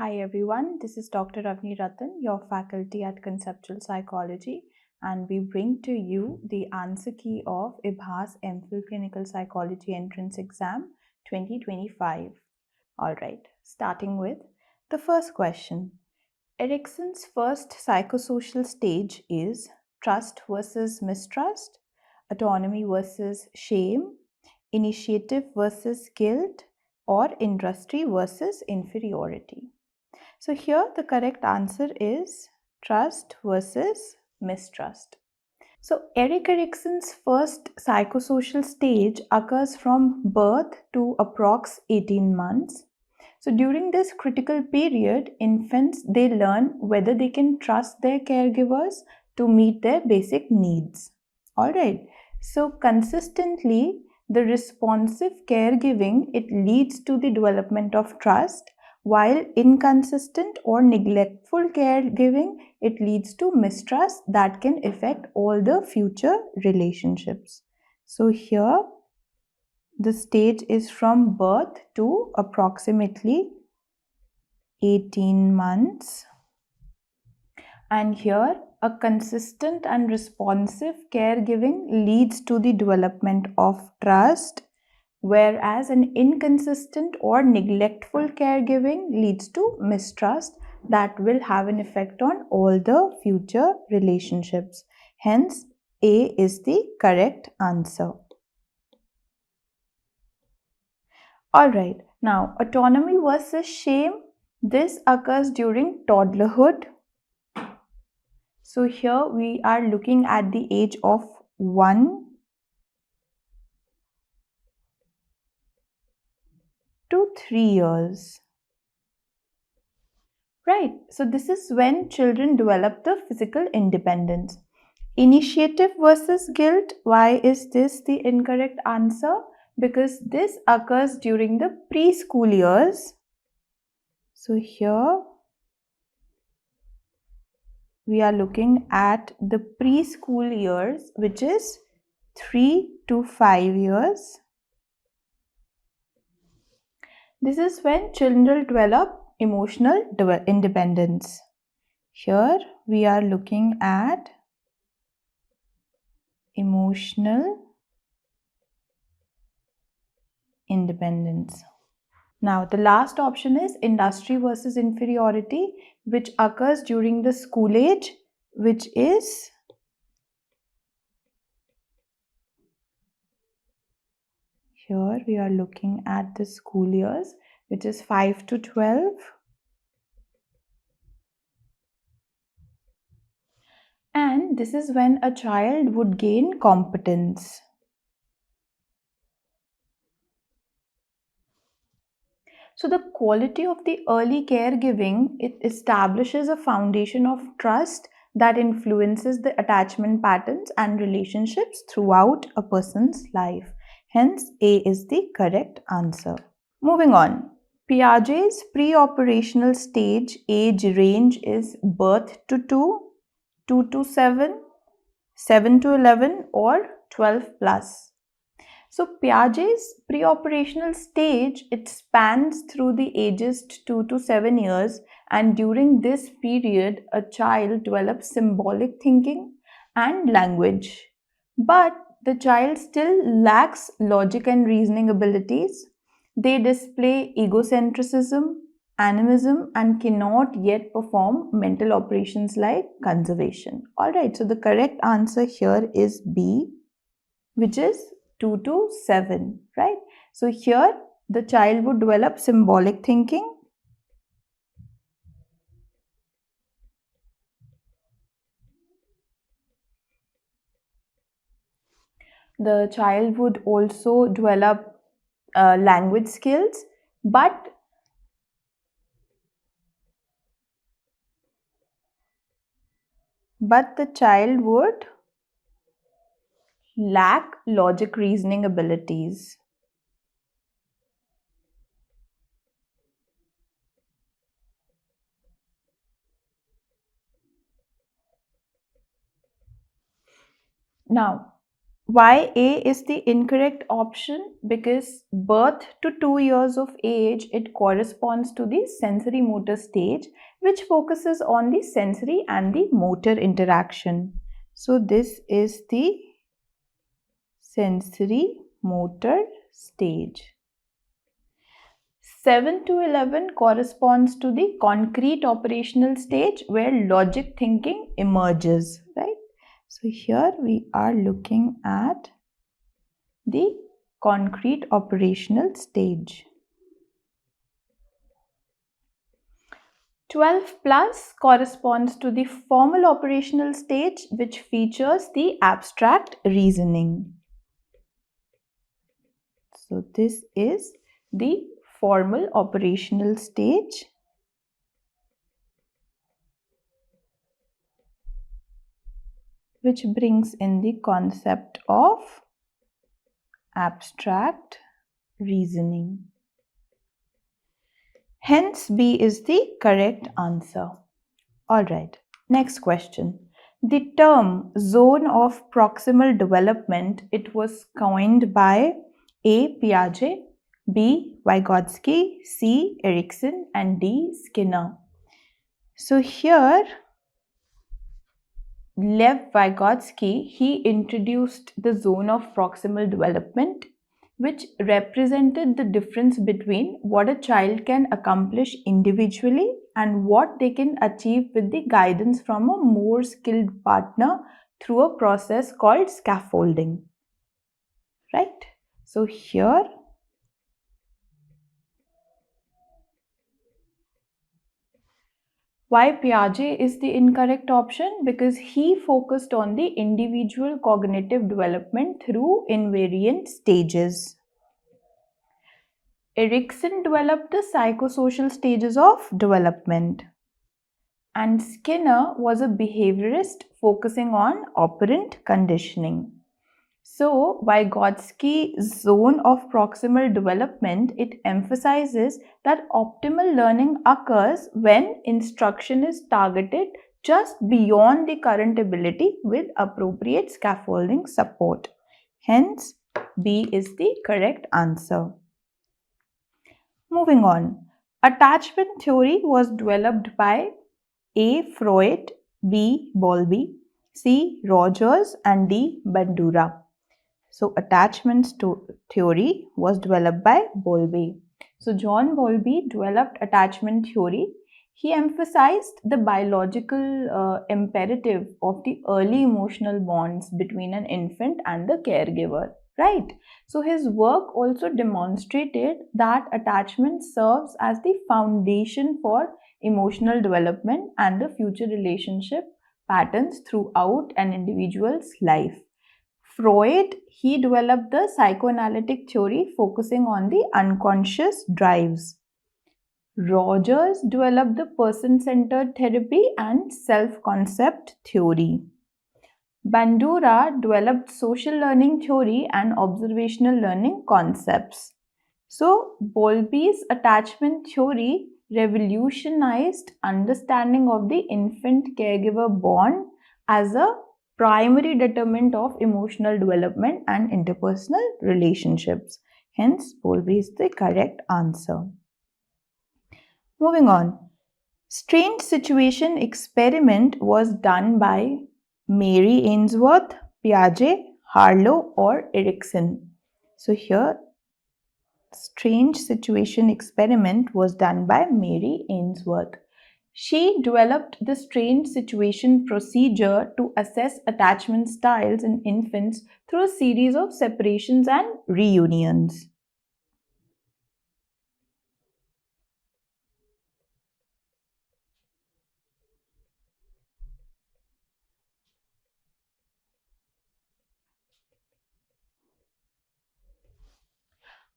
Hi everyone, this is Dr. Avani Ratan, your faculty at Conceptual Psychology, and we bring to you the answer key of IHBAS M.Phil Clinical Psychology Entrance Exam 2025. Alright, starting with the first question. Erikson's first psychosocial stage is trust versus mistrust, autonomy versus shame, initiative versus guilt, or industry versus inferiority. So here the correct answer is trust versus mistrust. So Erik Erikson's first psychosocial stage occurs from birth to approx 18 months. So during this critical period, infants, they learn whether they can trust their caregivers to meet their basic needs. Alright, so consistently the responsive caregiving, it leads to the development of trust, while inconsistent or neglectful caregiving, it leads to mistrust that can affect all the future relationships. So here the stage is from birth to approximately 18 months. And here a consistent and responsive caregiving leads to the development of trust, whereas an inconsistent or neglectful caregiving leads to mistrust that will have an effect on all the future relationships. Hence, A is the correct answer. Alright, now autonomy versus shame. This occurs during toddlerhood. So here we are looking at the age of 1 to 3 years. Right, so this is when children develop the physical independence. Initiative versus guilt. Why is this the incorrect answer? Because this occurs during the preschool years. So here we are looking at the preschool years, which is 3 to 5 years. This is when children develop emotional independence. Here we are looking at emotional independence. Now the last option is industry versus inferiority, which occurs during the school age, which is here we are looking at the school years, which is 5 to 12. And this is when a child would gain competence. So the quality of the early caregiving, it establishes a foundation of trust that influences the attachment patterns and relationships throughout a person's life. Hence, A is the correct answer. Moving on. Piaget's pre-operational stage age range is birth to 2, 2 to 7, 7 to 11 or 12 plus. So Piaget's pre-operational stage, it spans through the ages 2 to 7 years, and during this period a child develops symbolic thinking and language. But the child still lacks logic and reasoning abilities. They display egocentrism, animism, and cannot yet perform mental operations like conservation. Alright, so the correct answer here is B, which is 2 to 7, right? So here the child would develop symbolic thinking, the child would also develop language skills, but the child would lack logic reasoning abilities. Now, Why A is the incorrect option? Because birth to 2 years of age, it corresponds to the sensory motor stage, which focuses on the sensory and the motor interaction. So this is the sensory motor stage. 7 to 11 corresponds to the concrete operational stage where logic thinking emerges, right? So here we are looking at the concrete operational stage. 12 plus corresponds to the formal operational stage which features the abstract reasoning. So this is the formal operational stage. Which brings in the concept of abstract reasoning. Hence, B is the correct answer. Alright, next question. The term zone of proximal development, it was coined by A. Piaget, B. Vygotsky, C. Erikson, and D. Skinner. So here, Lev Vygotsky, he introduced the zone of proximal development, which represented the difference between what a child can accomplish individually and what they can achieve with the guidance from a more skilled partner through a process called scaffolding. Right? So here, why Piaget is the incorrect option? Because he focused on the individual cognitive development through invariant stages. Erikson developed the psychosocial stages of development. And Skinner was a behaviorist focusing on operant conditioning. So, Vygotsky's zone of proximal development, it emphasizes that optimal learning occurs when instruction is targeted just beyond the current ability with appropriate scaffolding support. Hence, B is the correct answer. Moving on. Attachment theory was developed by A. Freud, B. Bowlby, C. Rogers, and D. Bandura. So, attachment theory was developed by Bowlby. So, John Bowlby developed attachment theory. He emphasized the biological imperative of the early emotional bonds between an infant and the caregiver, right? So, his work also demonstrated that attachment serves as the foundation for emotional development and the future relationship patterns throughout an individual's life. Freud, he developed the psychoanalytic theory focusing on the unconscious drives. Rogers developed the person-centered therapy and self-concept theory. Bandura developed social learning theory and observational learning concepts. So, Bowlby's attachment theory revolutionized understanding of the infant-caregiver bond as a primary determinant of emotional development and interpersonal relationships. Hence, Bowlby is the correct answer. Moving on. Strange situation experiment was done by Mary Ainsworth, Piaget, Harlow, or Erikson. So here, strange situation experiment was done by Mary Ainsworth. She developed the strange situation procedure to assess attachment styles in infants through a series of separations and reunions.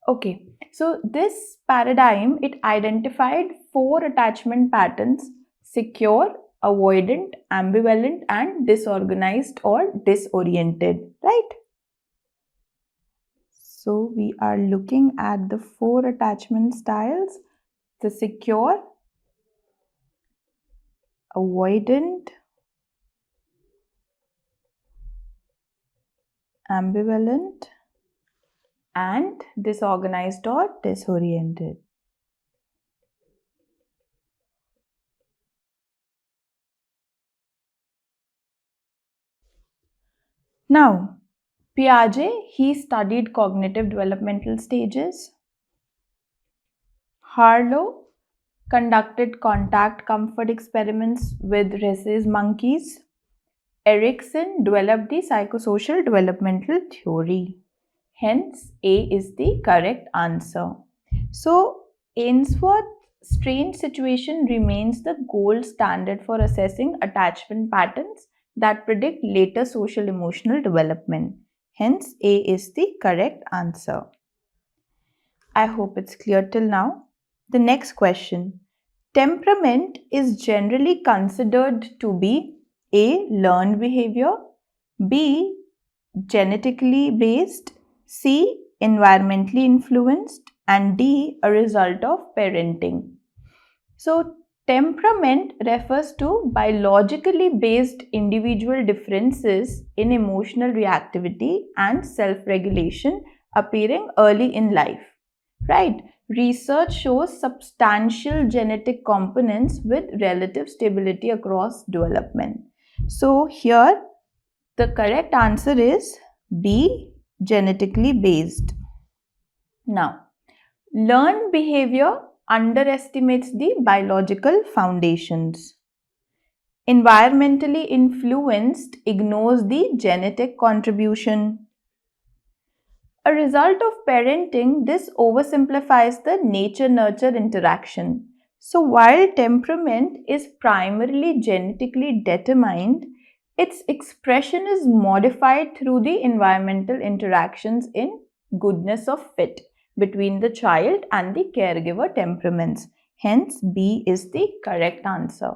Okay, so this paradigm, it identified 4 attachment patterns: secure, avoidant, ambivalent, and disorganized or disoriented, right? So we are looking at the 4 attachment styles: the secure, avoidant, ambivalent, and disorganized or disoriented. Now, Piaget, he studied cognitive developmental stages. Harlow conducted contact comfort experiments with rhesus monkeys. Erikson developed the psychosocial developmental theory. Hence, A is the correct answer. So, Ainsworth strange situation remains the gold standard for assessing attachment patterns that predict later social emotional development. Hence, A is the correct answer. I hope it's clear till now. The next question. Temperament is generally considered to be A. Learned behavior, B. Genetically based, C. Environmentally influenced, and D. A result of parenting. So, temperament refers to biologically based individual differences in emotional reactivity and self-regulation appearing early in life. Right? Research shows substantial genetic components with relative stability across development. So, here the correct answer is B, genetically based. Now, learned behavior underestimates the biological foundations. Environmentally influenced ignores the genetic contribution. A result of parenting, this oversimplifies the nature-nurture interaction. So while temperament is primarily genetically determined, its expression is modified through the environmental interactions in goodness of fit between the child and the caregiver temperaments. Hence, B is the correct answer.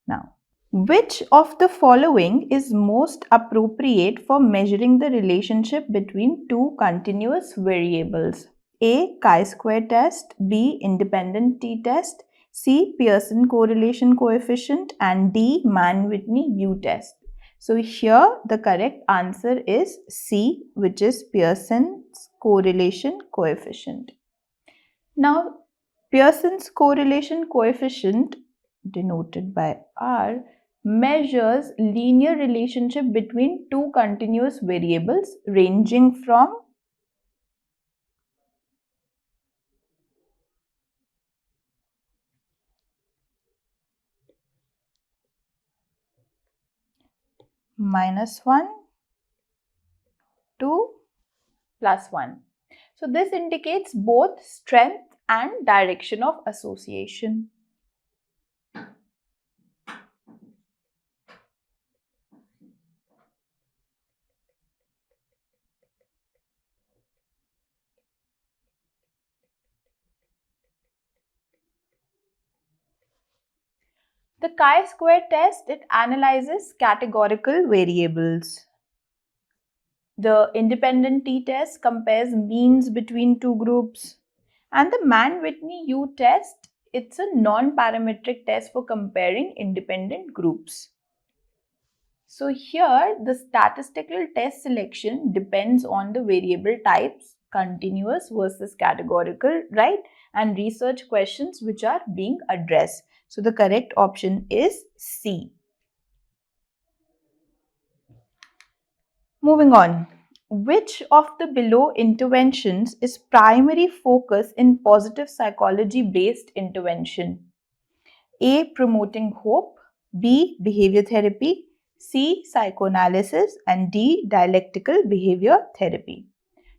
Now, which of the following is most appropriate for measuring the relationship between two continuous variables? A. Chi-square test, B. Independent t-test, C. Pearson correlation coefficient, and D. Mann-Whitney U-test. So here the correct answer is C, which is Pearson's correlation coefficient. Now, Pearson's correlation coefficient, denoted by R, measures linear relationship between two continuous variables ranging from -1 to +1. So this indicates both strength and direction of association. The chi-square test, it analyzes categorical variables. The independent t-test compares means between two groups. And the Mann-Whitney U-test, it's a non-parametric test for comparing independent groups. So here, the statistical test selection depends on the variable types, continuous versus categorical, right? And research questions which are being addressed. So the correct option is C. Moving on. Which of the below interventions is primary focus in positive psychology based intervention? A. Promoting hope, B. Behavior therapy, C. Psychoanalysis, and D. Dialectical behavior therapy.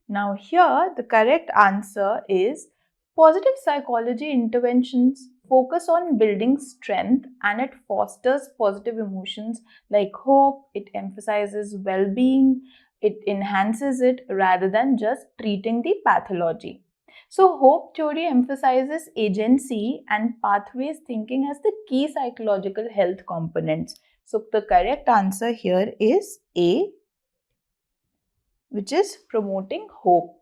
Now here the correct answer is positive psychology interventions focus on building strength and it fosters positive emotions like hope, it emphasizes well-being, it enhances it rather than just treating the pathology. So hope theory emphasizes agency and pathways thinking as the key psychological health components. So the correct answer here is A, which is promoting hope.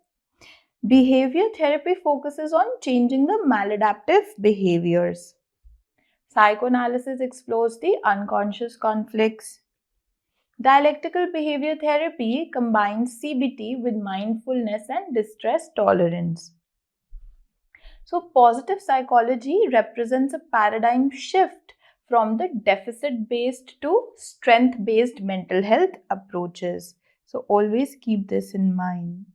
Behavior therapy focuses on changing the maladaptive behaviors. Psychoanalysis explores the unconscious conflicts. Dialectical behavior therapy combines CBT with mindfulness and distress tolerance. So, positive psychology represents a paradigm shift from the deficit based to strength based mental health approaches. So, always keep this in mind.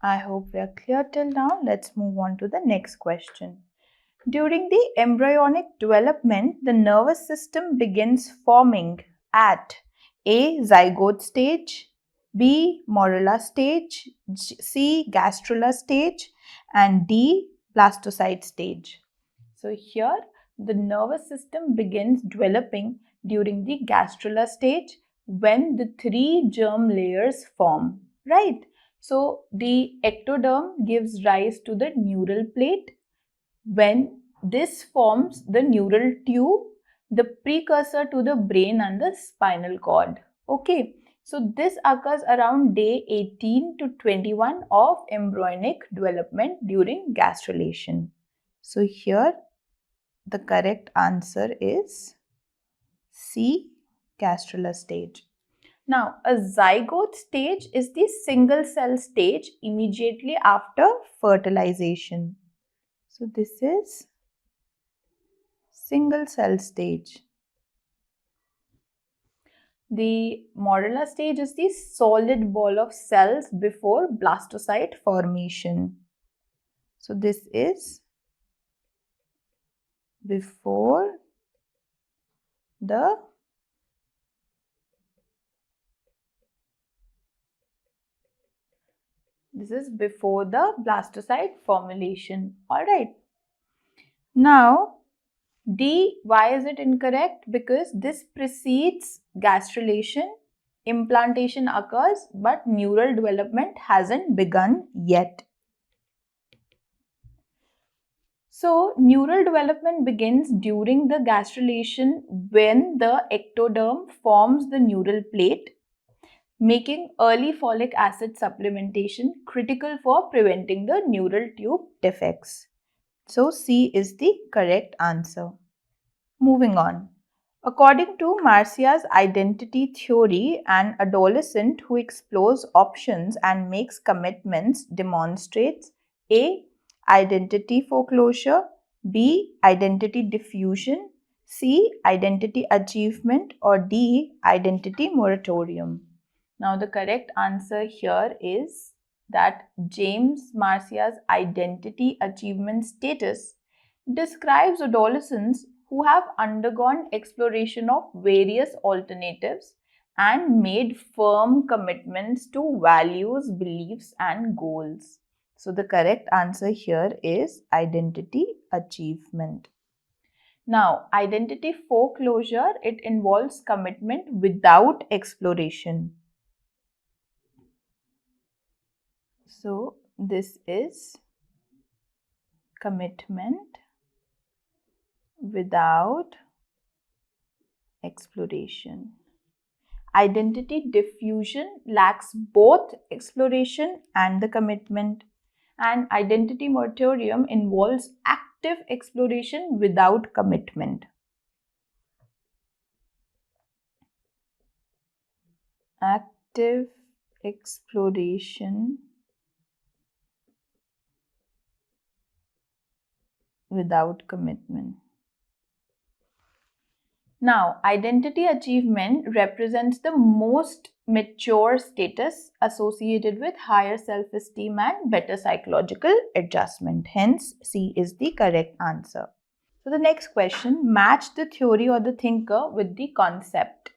I hope we are clear till now. Let's move on to the next question. During the embryonic development, the nervous system begins forming at A. Zygote stage, B. Morula stage, C. Gastrula stage, and D. Blastocyte stage. So here the nervous system begins developing during the gastrula stage when the three germ layers form, right? So the ectoderm gives rise to the neural plate. When this forms the neural tube, the precursor to the brain and the spinal cord. Okay, so this occurs around day 18 to 21 of embryonic development during gastrulation. So here the correct answer is C, gastrula stage. Now, a zygote stage is the single cell stage immediately after fertilization. So this is single cell stage. The morula stage is the solid ball of cells before blastocyte formation. So this is before the blastocyte formulation. Alright. Now, D, why is it incorrect? Because this precedes gastrulation, implantation occurs, but neural development hasn't begun yet. So, neural development begins during the gastrulation when the ectoderm forms the neural plate, making early folic acid supplementation critical for preventing the neural tube defects. So, C is the correct answer. Moving on. According to Marcia's identity theory, an adolescent who explores options and makes commitments demonstrates A. Identity foreclosure, B. Identity diffusion, C. Identity achievement, or D. Identity moratorium. Now, the correct answer here is that James Marcia's identity achievement status describes adolescents who have undergone exploration of various alternatives and made firm commitments to values, beliefs, and goals. So, the correct answer here is identity achievement. Now, identity foreclosure, it involves commitment without exploration. So, this is commitment without exploration. Identity diffusion lacks both exploration and the commitment, and identity moratorium involves active exploration without commitment. Active exploration without commitment. Now, identity achievement represents the most mature status associated with higher self-esteem and better psychological adjustment. Hence, C is the correct answer. So, the next question, match the theory or the thinker with the concept.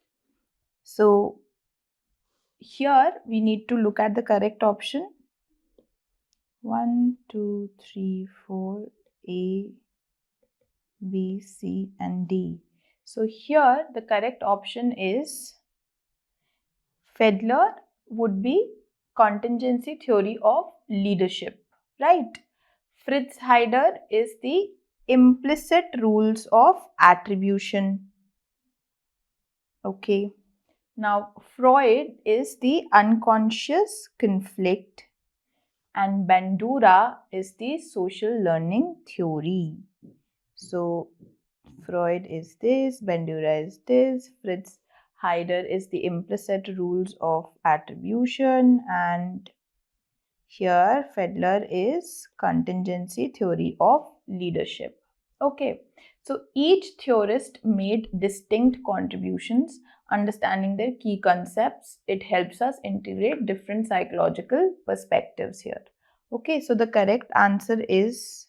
So, here we need to look at the correct option. 1, 2, 3, 4, A, B, C, and D. So here the correct option is Fedler would be contingency theory of leadership, right? Fritz Heider is the implicit rules of attribution. Okay. Now Freud is the unconscious conflict and Bandura is the social learning theory. So Freud is this, Bandura is this, Fritz Heider is the implicit rules of attribution, and here Fedler is contingency theory of leadership. Okay, so each theorist made distinct contributions. Understanding their key concepts, it helps us integrate different psychological perspectives here. Okay, so the correct answer is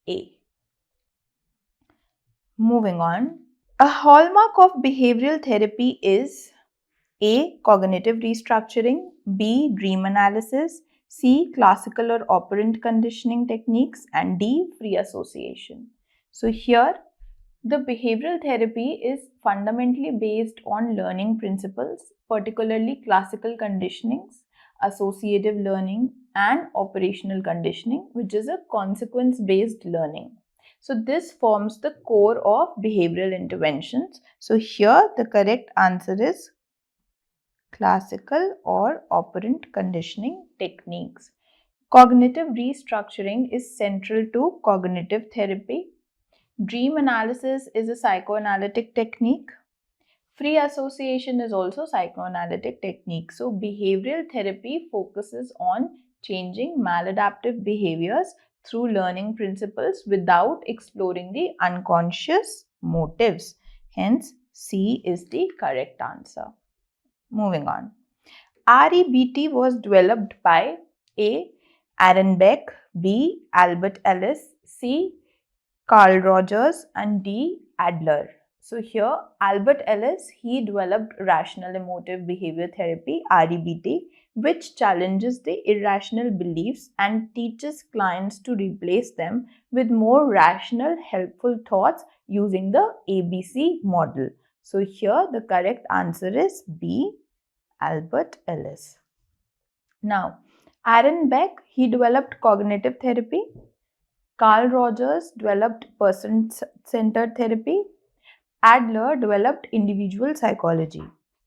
A. Moving on. A hallmark of behavioral therapy is A. Cognitive restructuring, B. Dream analysis, C. Classical or operant conditioning techniques, and D. Free association. So here the behavioral therapy is fundamentally based on learning principles, particularly classical conditionings, associative learning, and operational conditioning, which is a consequence based learning. So, this forms the core of behavioral interventions. So, here the correct answer is classical or operant conditioning techniques. Cognitive restructuring is central to cognitive therapy. Dream analysis is a psychoanalytic technique. Free association is also psychoanalytic technique. So behavioral therapy focuses on changing maladaptive behaviors through learning principles without exploring the unconscious motives. Hence, C is the correct answer. Moving on. REBT was developed by A. Aaron Beck, B. Albert Ellis, C. Carl Rogers, and D. Adler. So here Albert Ellis, he developed rational emotive behavior therapy, REBT, which challenges the irrational beliefs and teaches clients to replace them with more rational, helpful thoughts using the ABC model. So here the correct answer is B. Albert Ellis. Now, Aaron Beck, he developed cognitive therapy. Carl Rogers developed person-centered therapy. Adler developed individual psychology,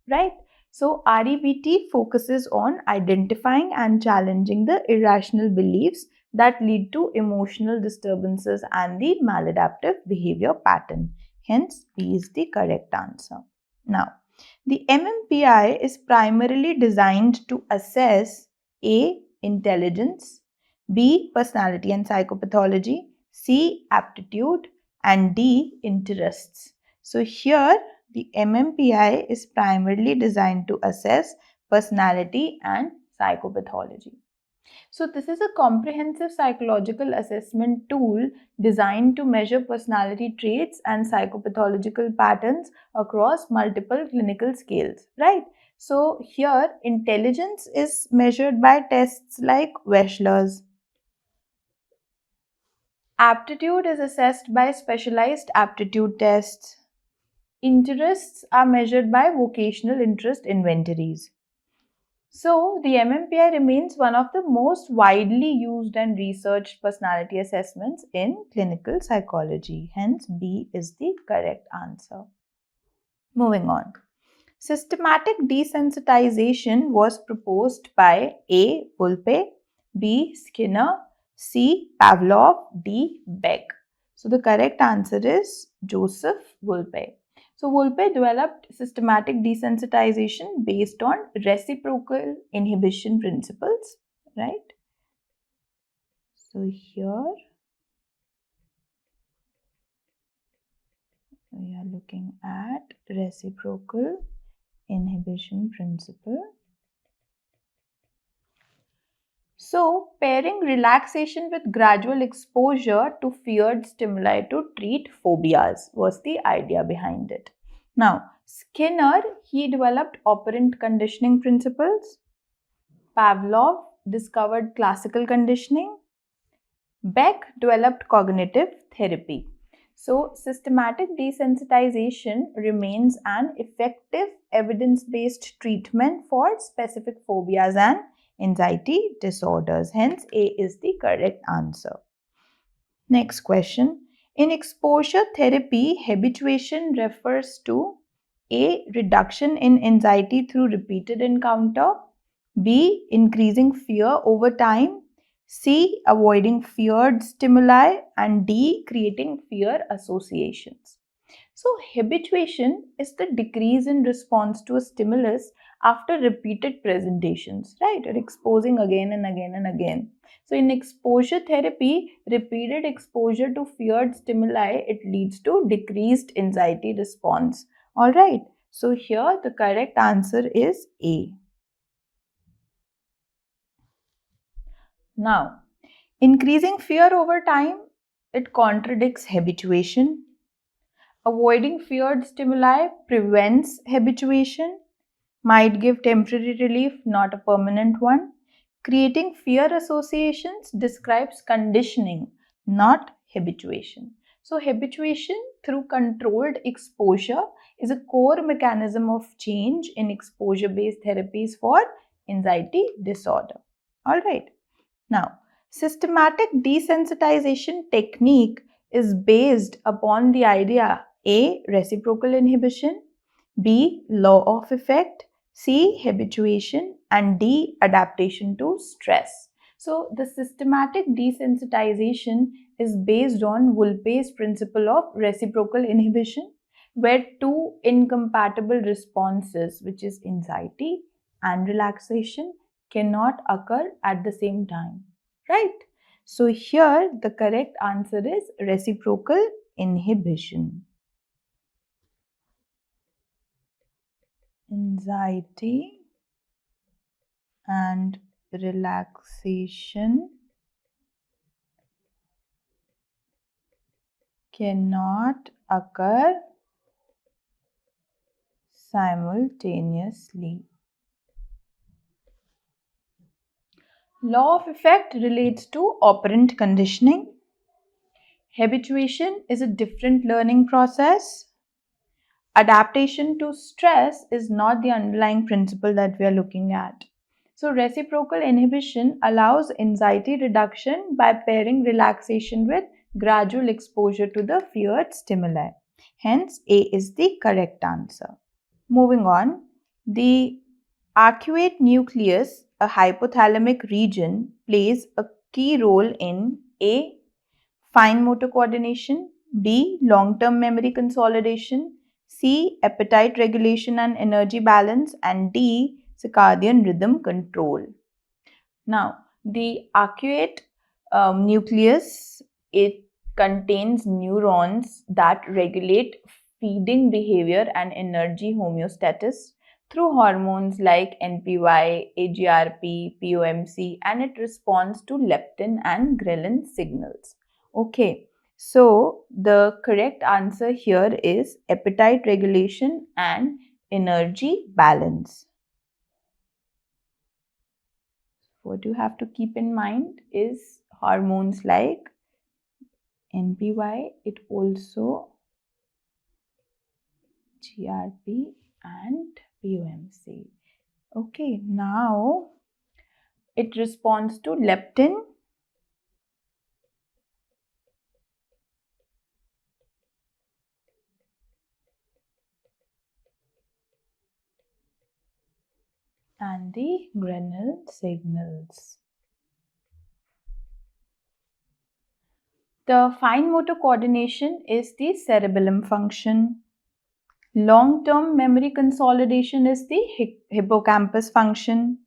right? So REBT focuses on identifying and challenging the irrational beliefs that lead to emotional disturbances and the maladaptive behavior pattern. Hence, B is the correct answer. Now, the MMPI is primarily designed to assess A. Intelligence, B. Personality and psychopathology, C. Aptitude, and D. Interests. So here the MMPI is primarily designed to assess personality and psychopathology. So this is a comprehensive psychological assessment tool designed to measure personality traits and psychopathological patterns across multiple clinical scales, right? So here intelligence is measured by tests like Wechsler's. Aptitude is assessed by specialized aptitude tests. Interests are measured by vocational interest inventories. So, the MMPI remains one of the most widely used and researched personality assessments in clinical psychology. Hence, B is the correct answer. Moving on. Systematic desensitization was proposed by A. Volpe, B. Skinner, C. Pavlov, D. Beck. So, the correct answer is Joseph Volpe. So, Volpe developed systematic desensitization based on reciprocal inhibition principles, right? So, here we are looking at reciprocal inhibition principle. So, pairing relaxation with gradual exposure to feared stimuli to treat phobias was the idea behind it. Now, Skinner, he developed operant conditioning principles. Pavlov discovered classical conditioning. Beck developed cognitive therapy. So, systematic desensitization remains an effective evidence-based treatment for specific phobias and anxiety disorders. Hence, A is the correct answer. Next question. In exposure therapy, habituation refers to A. Reduction in anxiety through repeated encounter, B. Increasing fear over time, C. Avoiding feared stimuli, and D. Creating fear associations. So, habituation is the decrease in response to a stimulus after repeated presentations, right? Or exposing again and again and again. So, in exposure therapy, repeated exposure to feared stimuli, it leads to decreased anxiety response. All right. So, here the correct answer is A. Now, increasing fear over time, it contradicts habituation. Avoiding feared stimuli prevents habituation, might give temporary relief, not a permanent one. Creating fear associations describes conditioning, not habituation. So, habituation through controlled exposure is a core mechanism of change in exposure based therapies for anxiety disorder. All right. Now, systematic desensitization technique is based upon the idea A. Reciprocal inhibition, B. Law of effect, C. Habituation, and D. Adaptation to stress. So, the systematic desensitization is based on Wolpe's principle of reciprocal inhibition, where two incompatible responses, which is anxiety and relaxation, cannot occur at the same time, right? So here the correct answer is reciprocal inhibition. Anxiety and relaxation cannot occur simultaneously. Law of effect relates to operant conditioning. Habituation is a different learning process. Adaptation to stress is not the underlying principle that we are looking at. So, reciprocal inhibition allows anxiety reduction by pairing relaxation with gradual exposure to the feared stimuli. Hence, A is the correct answer. Moving on, the arcuate nucleus, a hypothalamic region, plays a key role in A. Fine motor coordination, B. Long-term memory consolidation, C. Appetite regulation and energy balance, and D. Circadian rhythm control. Now, the arcuate nucleus, it contains neurons that regulate feeding behavior and energy homeostasis through hormones like NPY, AGRP, POMC, and it responds to leptin and ghrelin signals. Okay, so the correct answer here is appetite regulation and energy balance. What you have to keep in mind is hormones like NPY, it also GRP and POMC. Okay, now it responds to leptin and the ghrelin signals. The fine motor coordination is the cerebellum function. Long-term memory consolidation is the hippocampus function.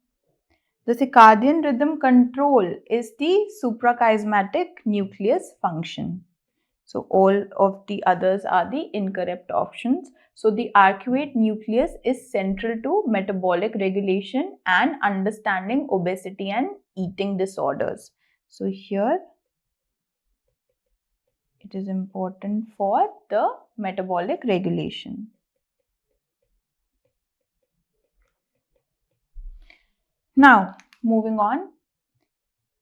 The circadian rhythm control is the suprachiasmatic nucleus function. So all of the others are the incorrect options. So the arcuate nucleus is central to metabolic regulation and understanding obesity and eating disorders. So here it is important for the metabolic regulation. Now, moving on.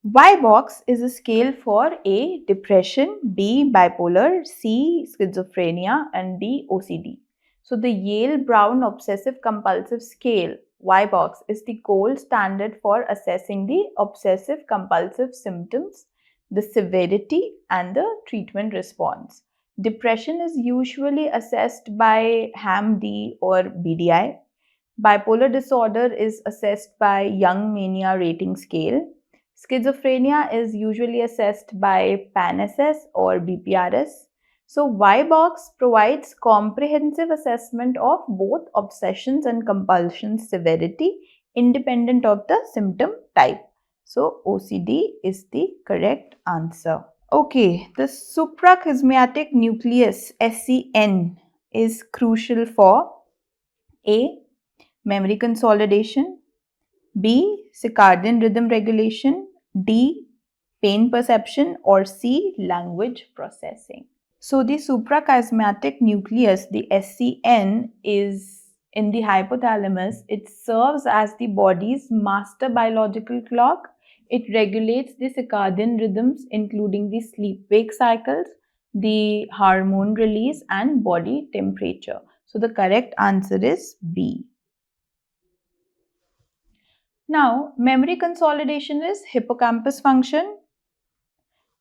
Y-BOCS is a scale for A. Depression, B. Bipolar, C. Schizophrenia, and D. OCD. So, the Yale-Brown Obsessive Compulsive Scale, Y-BOCS, is the gold standard for assessing the obsessive compulsive symptoms, the severity, and the treatment response. Depression is usually assessed by HAM-D or BDI. Bipolar disorder is assessed by Young Mania Rating Scale. Schizophrenia is usually assessed by PANSS or BPRS. So Y-BOCS provides comprehensive assessment of both obsessions and compulsions severity independent of the symptom type. So OCD is the correct answer. Okay, the suprachiasmatic nucleus SCN is crucial for A. Memory consolidation, B. Circadian rhythm regulation, D. Pain perception, or C. Language processing. So the suprachiasmatic nucleus, the SCN, is in the hypothalamus. It serves as the body's master biological clock. It regulates the circadian rhythms, including the sleep-wake cycles, the hormone release, and body temperature. So the correct answer is B. Now, memory consolidation is hippocampus function.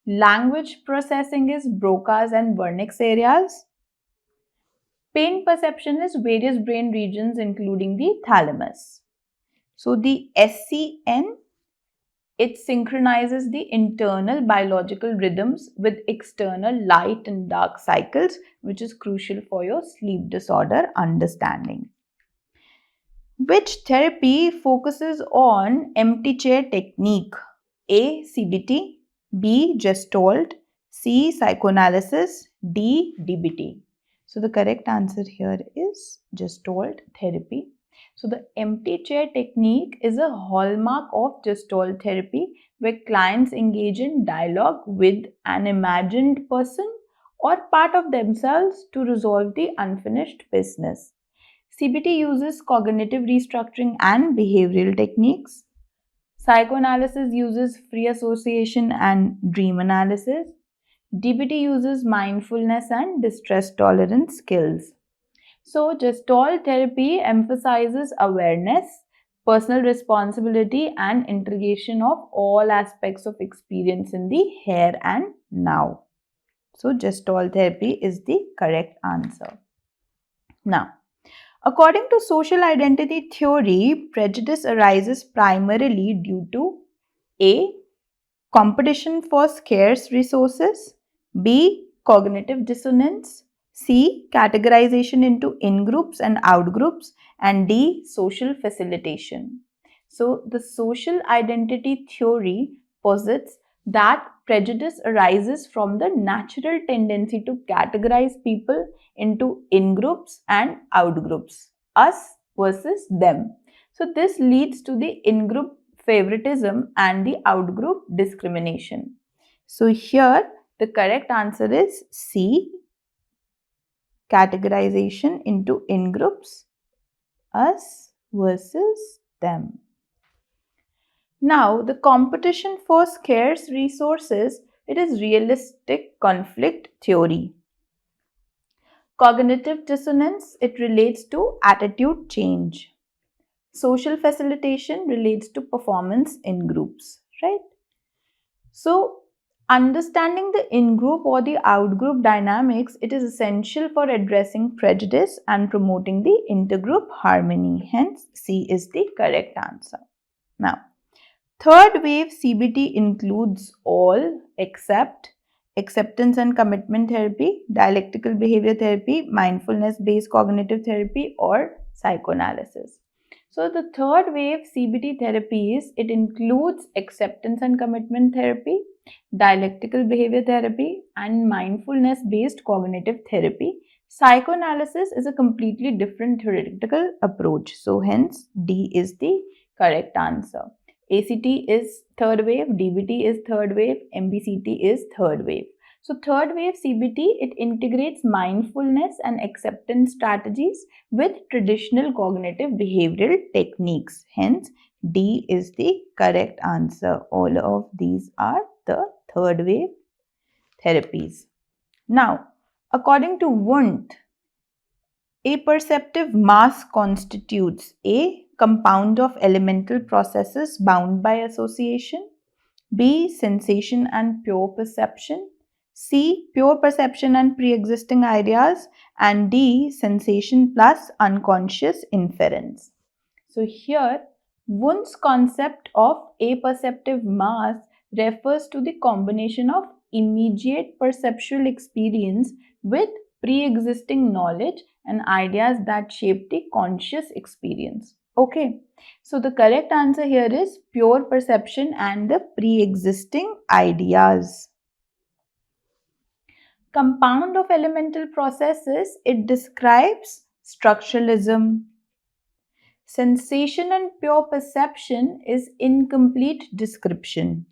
Language processing is Broca's and Wernicke's areas. Pain perception is various brain regions including the thalamus. So the SCN, it synchronizes the internal biological rhythms with external light and dark cycles, which is crucial for your sleep disorder understanding. Which therapy focuses on empty chair technique? A. CBT, B. Gestalt, C. Psychoanalysis, D. DBT. So the correct answer here is Gestalt therapy. So the empty chair technique is a hallmark of Gestalt therapy where clients engage in dialogue with an imagined person or part of themselves to resolve the unfinished business. CBT uses cognitive restructuring and behavioral techniques. Psychoanalysis uses free association and dream analysis. DBT uses mindfulness and distress tolerance skills. So, Gestalt therapy emphasizes awareness, personal responsibility, and integration of all aspects of experience in the here and now. So, Gestalt therapy is the correct answer. Now, according to social identity theory, prejudice arises primarily due to A. Competition for scarce resources, B. Cognitive dissonance, C. Categorization into in-groups and out-groups, and D. Social facilitation. So, the social identity theory posits that prejudice arises from the natural tendency to categorize people into in-groups and out-groups, us versus them. So, this leads to the in-group favoritism and the out-group discrimination. So, here the correct answer is C. Categorization into in-groups, us versus them. Now, the competition for scarce resources, it is realistic conflict theory. Cognitive dissonance, it relates to attitude change. Social facilitation relates to performance in groups, right? So, understanding the in-group or the out-group dynamics, it is essential for addressing prejudice and promoting the intergroup harmony. Hence, C is the correct answer. Now, third wave CBT includes all except acceptance and commitment therapy, dialectical behavior therapy, mindfulness-based cognitive therapy, or psychoanalysis. So the third wave CBT therapies, it includes acceptance and commitment therapy, dialectical behavior therapy, and mindfulness-based cognitive therapy. Psychoanalysis is a completely different theoretical approach. So hence D is the correct answer. ACT is third wave, DBT is third wave, MBCT is third wave. So third wave CBT, it integrates mindfulness and acceptance strategies with traditional cognitive behavioral techniques. Hence, D is the correct answer. All of these are the third wave therapies. Now, according to Wundt, a perceptive mass constitutes A. Compound of elemental processes bound by association, B. Sensation and pure perception, C. Pure perception and pre-existing ideas, and D. Sensation plus unconscious inference. So here Wundt's concept of apperceptive mass refers to the combination of immediate perceptual experience with pre-existing knowledge and ideas that shape the conscious experience. Okay, so the correct answer here is pure perception and the pre-existing ideas. Compound of elemental processes, it describes structuralism. Sensation and pure perception is incomplete description.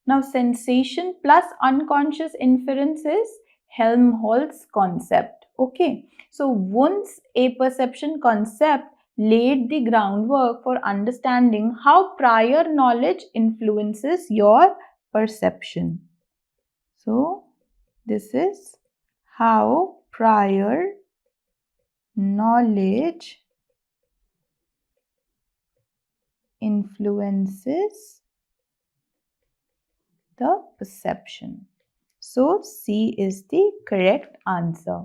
Now, sensation plus unconscious inference is Helmholtz concept. Okay, so Wundt's apperception concept laid the groundwork for understanding how prior knowledge influences your perception. So, this is how prior knowledge influences the perception. So, C is the correct answer.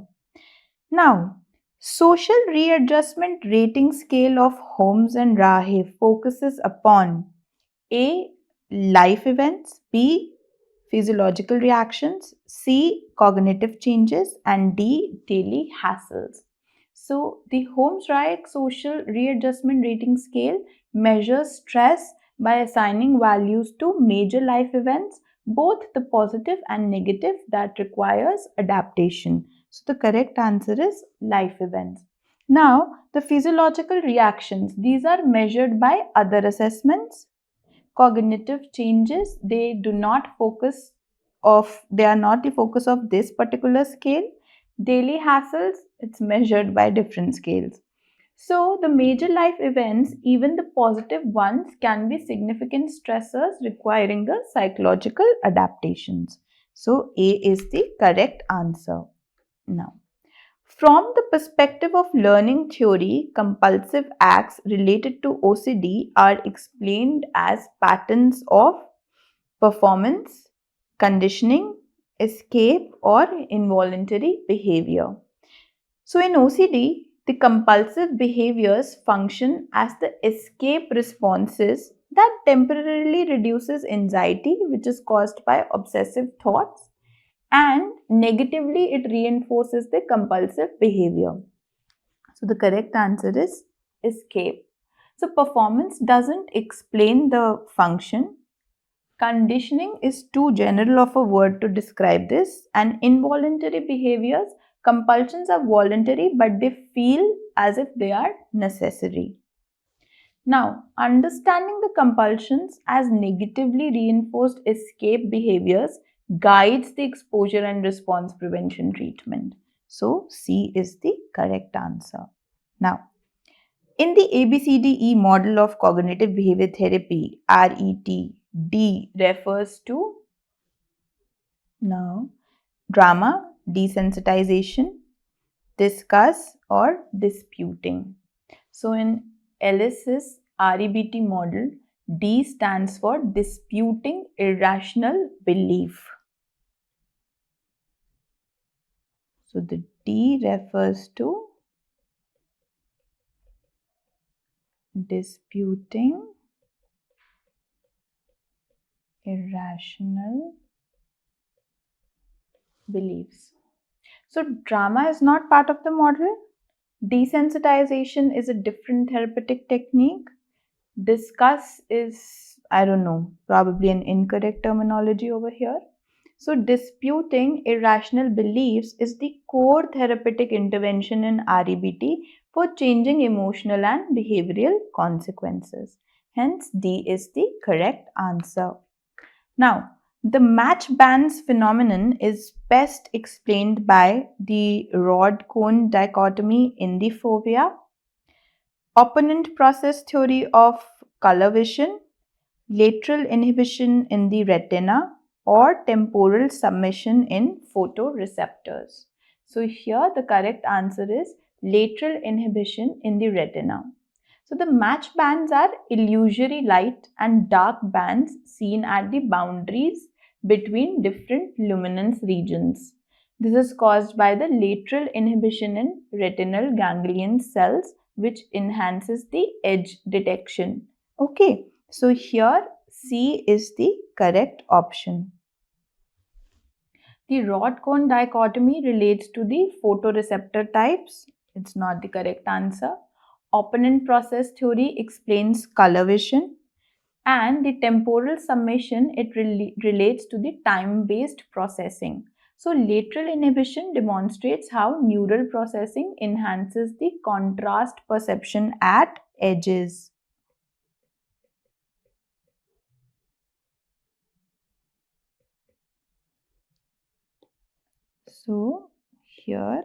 Now, social readjustment rating scale of Holmes and Rahe focuses upon A. Life events, B. Physiological reactions, C. Cognitive changes, and D. Daily hassles. So, the Holmes-Rahe social readjustment rating scale measures stress by assigning values to major life events, both the positive and negative, that requires adaptation. So, the correct answer is life events. Now, the physiological reactions, these are measured by other assessments. Cognitive changes, they are not the focus of this particular scale. Daily hassles, it's measured by different scales. So the major life events, even the positive ones, can be significant stressors requiring the psychological adaptations. So A is the correct answer. Now, from the perspective of learning theory, compulsive acts related to OCD are explained as patterns of performance, conditioning, escape, or involuntary behavior. So in OCD, the compulsive behaviors function as the escape responses that temporarily reduces anxiety, which is caused by obsessive thoughts, and negatively it reinforces the compulsive behavior. So the correct answer is escape. So performance doesn't explain the function. Conditioning is too general of a word to describe this, and involuntary behaviors, compulsions are voluntary but they feel as if they are necessary. Now, understanding the compulsions as negatively reinforced escape behaviors guides the exposure and response prevention treatment. So, C is the correct answer. Now, in the ABCDE model of cognitive behavior therapy, RET, D refers to now drama, desensitization, discuss, or disputing. So in Ellis's REBT model, D stands for disputing irrational belief. So the D refers to disputing irrational beliefs. So drama is not part of the model. Desensitization is a different therapeutic technique. Discuss is, I don't know, probably an incorrect terminology over here. So disputing irrational beliefs is the core therapeutic intervention in REBT for changing emotional and behavioral consequences. Hence, D is the correct answer. Now, the match bands phenomenon is best explained by the rod-cone dichotomy in the fovea, opponent process theory of color vision, lateral inhibition in the retina, or temporal submission in photoreceptors. So here the correct answer is lateral inhibition in the retina. So the match bands are illusory light and dark bands seen at the boundaries between different luminance regions. This is caused by the lateral inhibition in retinal ganglion cells which enhances the edge detection. Okay, so here C is the correct option. The rod-cone dichotomy relates to the photoreceptor types. It's not the correct answer. Opponent process theory explains color vision. And the temporal summation, it relates to the time-based processing. So lateral inhibition demonstrates how neural processing enhances the contrast perception at edges. So here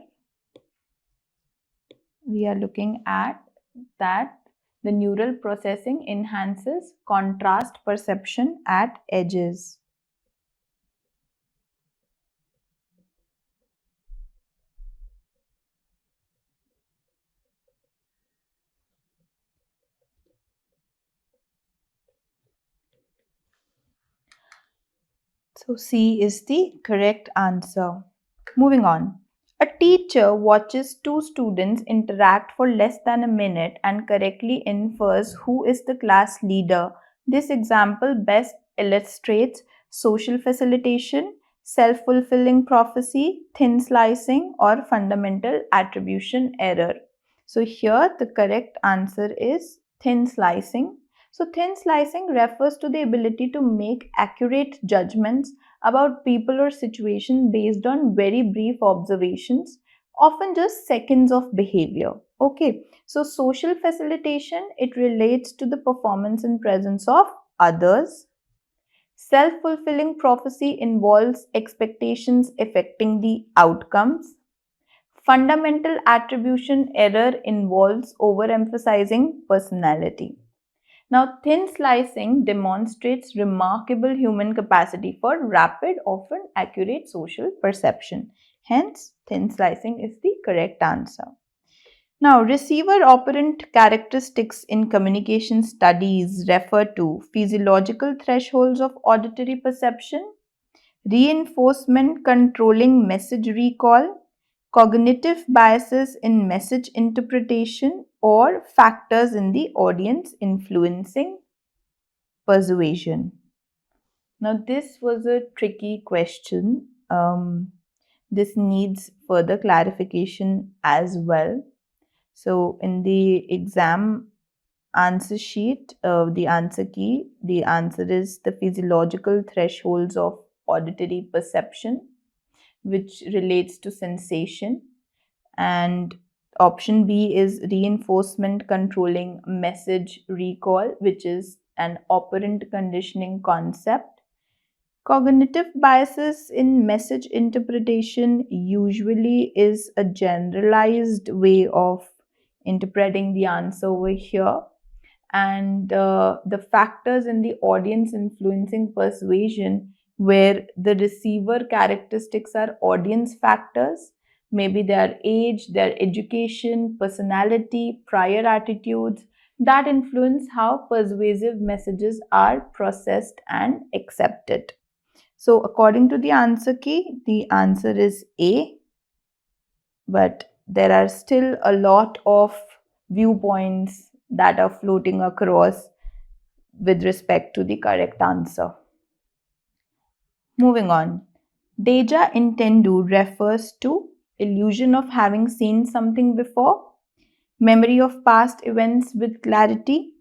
we are looking at that the neural processing enhances contrast perception at edges. So C is the correct answer. Moving on. A teacher watches two students interact for less than a minute and correctly infers who is the class leader. This example best illustrates social facilitation, self-fulfilling prophecy, thin slicing, or fundamental attribution error. So here the correct answer is thin slicing. So thin slicing refers to the ability to make accurate judgments about people or situation based on very brief observations, often just seconds of behavior. Okay, so social facilitation, it relates to the performance and presence of others. Self-fulfilling prophecy involves expectations affecting the outcomes. Fundamental attribution error involves overemphasizing personality. Now, thin slicing demonstrates remarkable human capacity for rapid, often accurate social perception. Hence, thin slicing is the correct answer. Now, receiver operant characteristics in communication studies refer to physiological thresholds of auditory perception, reinforcement controlling message recall, cognitive biases in message interpretation, or factors in the audience influencing persuasion. Now, this was a tricky question. This needs further clarification as well. So, in the exam answer sheet, the answer key, the answer is the physiological thresholds of auditory perception, which relates to sensation. And option B is reinforcement controlling message recall, which is an operant conditioning concept. Cognitive biases in message interpretation usually is a generalized way of interpreting the answer over here. And the factors in the audience influencing persuasion, where the receiver characteristics are audience factors, maybe their age, their education, personality, prior attitudes, that influence how persuasive messages are processed and accepted. So according to the answer key, the answer is A, but there are still a lot of viewpoints that are floating across with respect to the correct answer. Moving on. Deja intendu refers to illusion of having seen something before, memory of past events with clarity,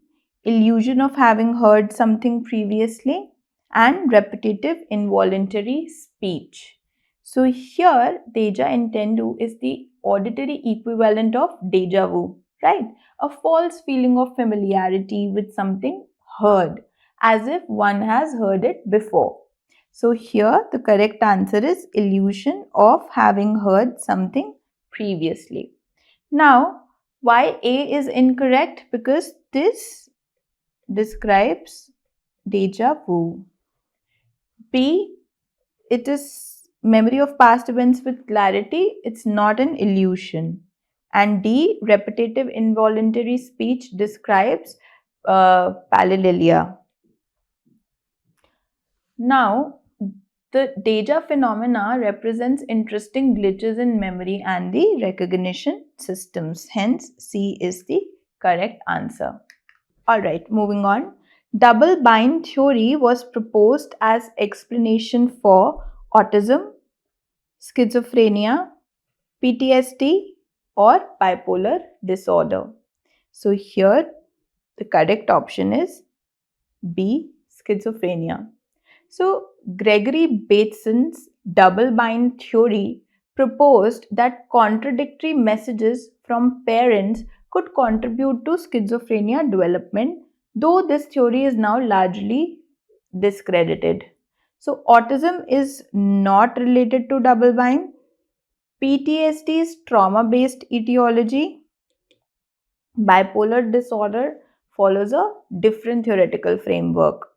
illusion of having heard something previously, and repetitive involuntary speech. So here, deja intendu is the auditory equivalent of deja vu, right? A false feeling of familiarity with something heard, as if one has heard it before. So here, the correct answer is illusion of having heard something previously. Now, why A is incorrect? Because this describes deja vu. B, it is memory of past events with clarity. It's not an illusion. And D, repetitive involuntary speech describes palilalia. Now, The deja phenomena represents interesting glitches in memory and the recognition systems. Hence, C is the correct answer. Alright, moving on. Double bind theory was proposed as explanation for autism, schizophrenia, PTSD, or bipolar disorder. So here the correct option is B, schizophrenia. So Gregory Bateson's double bind theory proposed that contradictory messages from parents could contribute to schizophrenia development, though this theory is now largely discredited. So autism is not related to double bind. PTSD is trauma-based etiology. Bipolar disorder follows a different theoretical framework.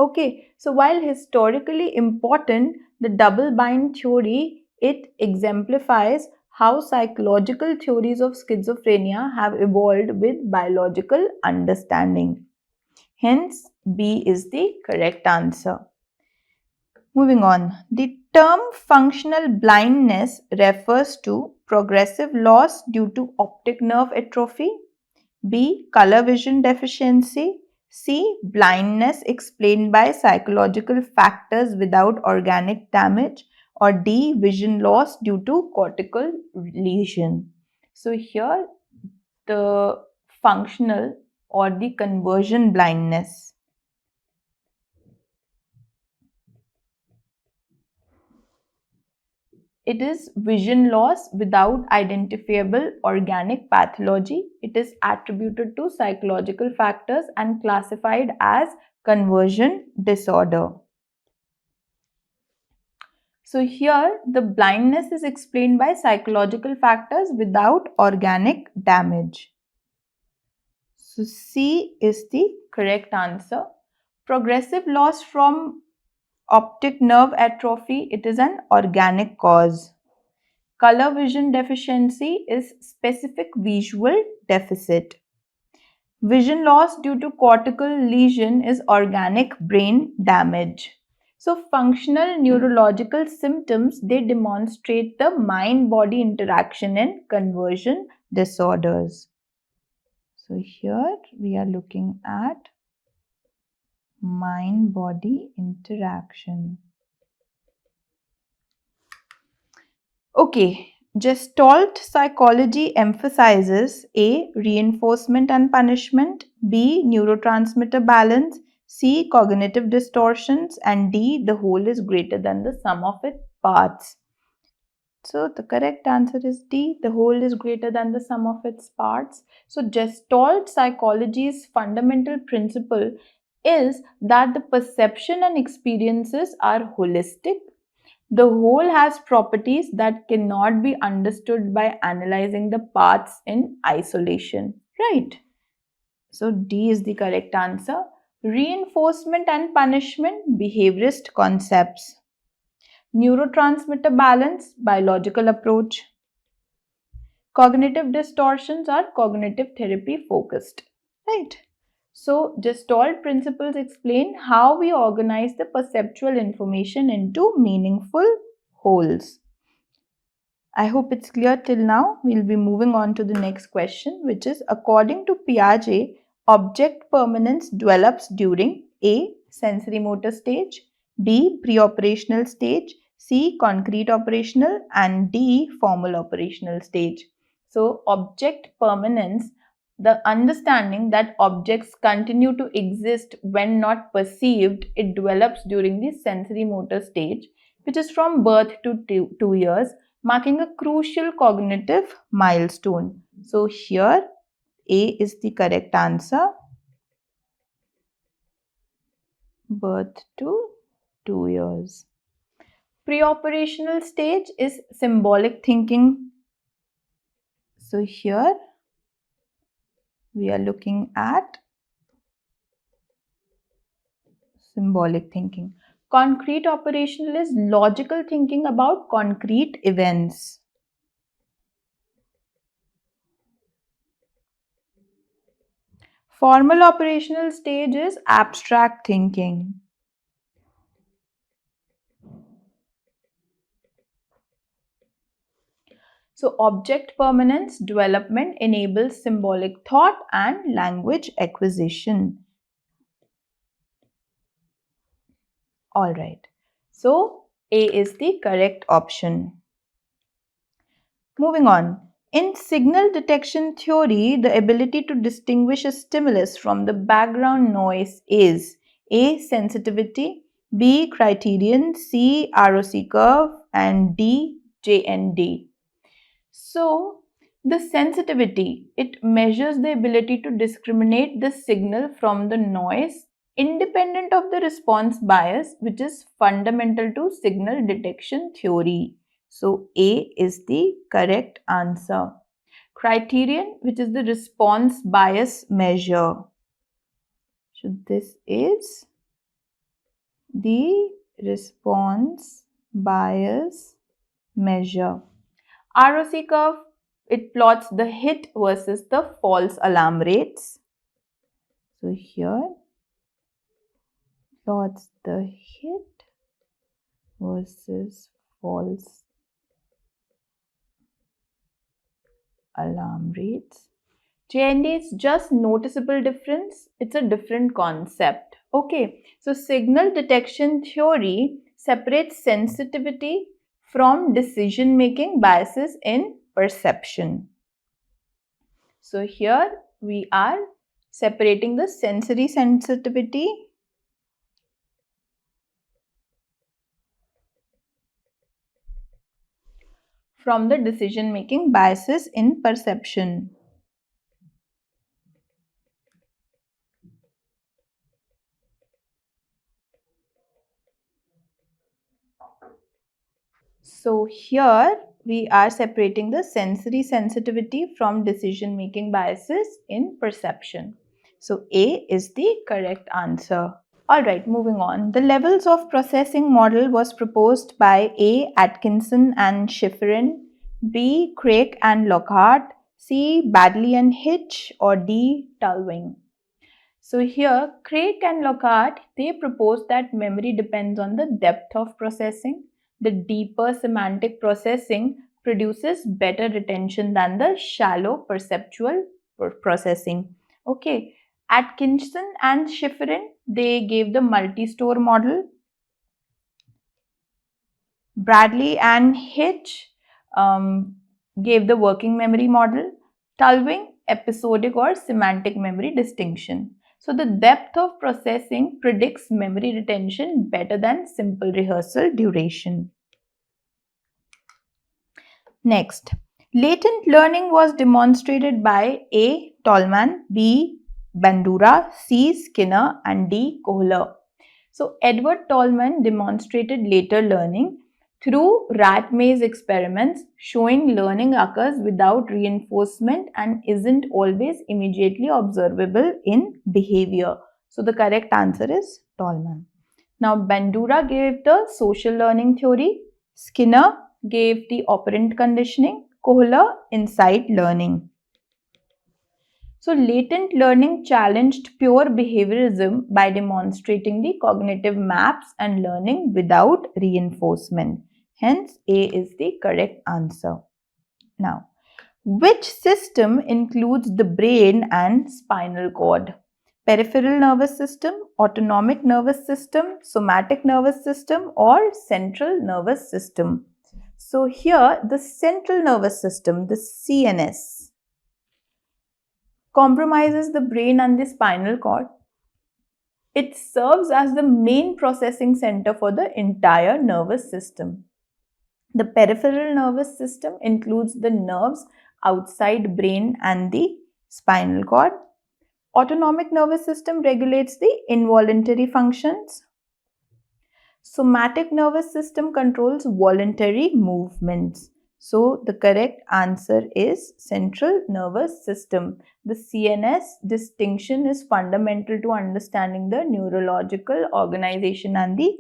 Okay, so while historically important, the double bind theory, it exemplifies how psychological theories of schizophrenia have evolved with biological understanding. Hence, B is the correct answer. Moving on, the term functional blindness refers to progressive loss due to optic nerve atrophy. B. Color vision deficiency. C. Blindness explained by psychological factors without organic damage. Or D. Vision loss due to cortical lesion. So here the functional or the conversion blindness. It is vision loss without identifiable organic pathology. It is attributed to psychological factors and classified as conversion disorder. So here the blindness is explained by psychological factors without organic damage. So C is the correct answer. Progressive loss from optic nerve atrophy, it is an organic cause. Color vision deficiency is specific visual deficit. Vision loss due to cortical lesion is organic brain damage. So functional neurological symptoms, they demonstrate the mind-body interaction in conversion disorders. So here we are looking at mind-body interaction. Okay, Gestalt psychology emphasizes A. Reinforcement and punishment, B. Neurotransmitter balance, C. Cognitive distortions, and D. The whole is greater than the sum of its parts. So the correct answer is D. The whole is greater than the sum of its parts. So Gestalt psychology's fundamental principle is that the perception and experiences are holistic. The whole has properties that cannot be understood by analyzing the parts in isolation, right? So D is the correct answer. Reinforcement and punishment, behaviorist concepts. Neurotransmitter balance, biological approach. Cognitive distortions are cognitive therapy focused, right? So, Gestalt principles explain how we organize the perceptual information into meaningful wholes. I hope it's clear till now. We'll be moving on to the next question, which is according to Piaget, object permanence develops during A. Sensory motor stage, B. Pre-operational stage, C. Concrete operational, and D. Formal operational stage. So, object permanence, the understanding that objects continue to exist when not perceived, it develops during the sensory motor stage, which is from birth to 2 years, marking a crucial cognitive milestone. So here A is the correct answer. Birth to 2 years. Pre-operational stage is symbolic thinking. So here we are looking at symbolic thinking. Concrete operational is logical thinking about concrete events. Formal operational stage is abstract thinking. So object permanence development enables symbolic thought and language acquisition. Alright, so A is the correct option. Moving on. In signal detection theory, the ability to distinguish a stimulus from the background noise is A. Sensitivity, B. Criterion, C. ROC curve, and D. JND. So, the sensitivity, it measures the ability to discriminate the signal from the noise independent of the response bias, which is fundamental to signal detection theory. So, A is the correct answer. Criterion, which is the response bias measure. So, this is the response bias measure. ROC curve, it plots the hit versus the false alarm rates. So here, plots the hit versus false alarm rates. JND is just noticeable difference. It's a different concept. Okay, so signal detection theory separates sensitivity from decision-making biases in perception. So here we are separating the sensory sensitivity from the decision-making biases in perception. So here we are separating the sensory sensitivity from decision-making biases in perception. So A is the correct answer. Alright, moving on. The levels of processing model was proposed by A. Atkinson and Schifrin, B. Craik and Lockhart, C. Badley and Hitch, or D. Tulving. So here, Craik and Lockhart, they propose that memory depends on the depth of processing. The deeper semantic processing produces better retention than the shallow perceptual processing. Okay, Atkinson and Schifrin, they gave the multi-store model. Bradley and Hitch gave the working memory model. Tulving, episodic or semantic memory distinction. So the depth of processing predicts memory retention better than simple rehearsal duration. Next, latent learning was demonstrated by A. Tolman, B. Bandura, C. Skinner, and D. Kohler. So Edward Tolman demonstrated latent learning through rat maze experiments, showing learning occurs without reinforcement and isn't always immediately observable in behavior. So the correct answer is Tolman. Now Bandura gave the social learning theory, Skinner gave the operant conditioning, Kohler insight learning. So latent learning challenged pure behaviorism by demonstrating the cognitive maps and learning without reinforcement. Hence, A is the correct answer. Now, which system includes the brain and spinal cord? Peripheral nervous system, autonomic nervous system, somatic nervous system, or central nervous system? So here, the central nervous system, the CNS, compromises the brain and the spinal cord. It serves as the main processing center for the entire nervous system. The peripheral nervous system includes the nerves outside brain and the spinal cord. Autonomic nervous system regulates the involuntary functions. Somatic nervous system controls voluntary movements. So the correct answer is central nervous system. The CNS distinction is fundamental to understanding the neurological organization and the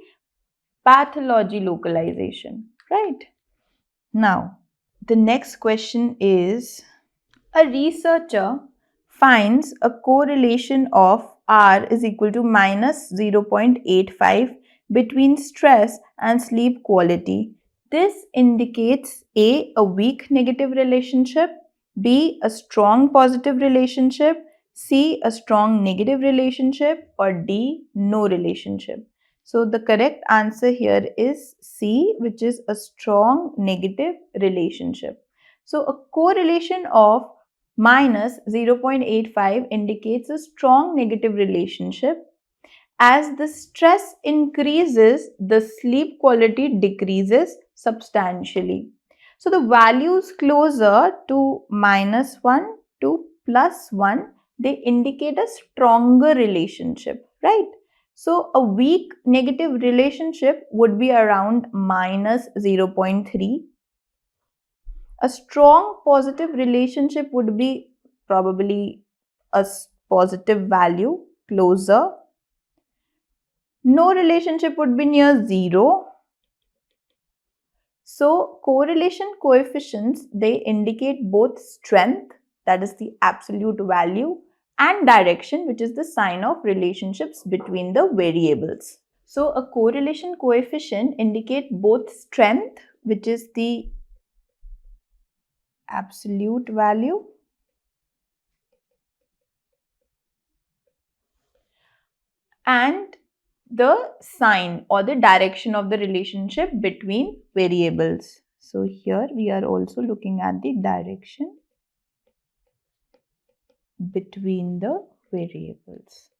pathology localization. Right? Now, the next question is, a researcher finds a correlation of R is equal to minus 0.85 between stress and sleep quality. This indicates A, a weak negative relationship, B, a strong positive relationship, C, a strong negative relationship, or D, no relationship. So the correct answer here is C, which is a strong negative relationship. So a correlation of minus 0.85 indicates a strong negative relationship. As the stress increases, the sleep quality decreases substantially. So the values closer to -1 to +1, they indicate a stronger relationship, right? So a weak negative relationship would be around -0.3. A strong positive relationship would be probably a positive value closer. No relationship would be near 0. So correlation coefficients, they indicate both strength, that is the absolute value, and direction, which is the sign of relationships between the variables. So a correlation coefficient indicate both strength, which is the absolute value, and the sign or the direction of the relationship between variables. So here we are also looking at the direction between the variables.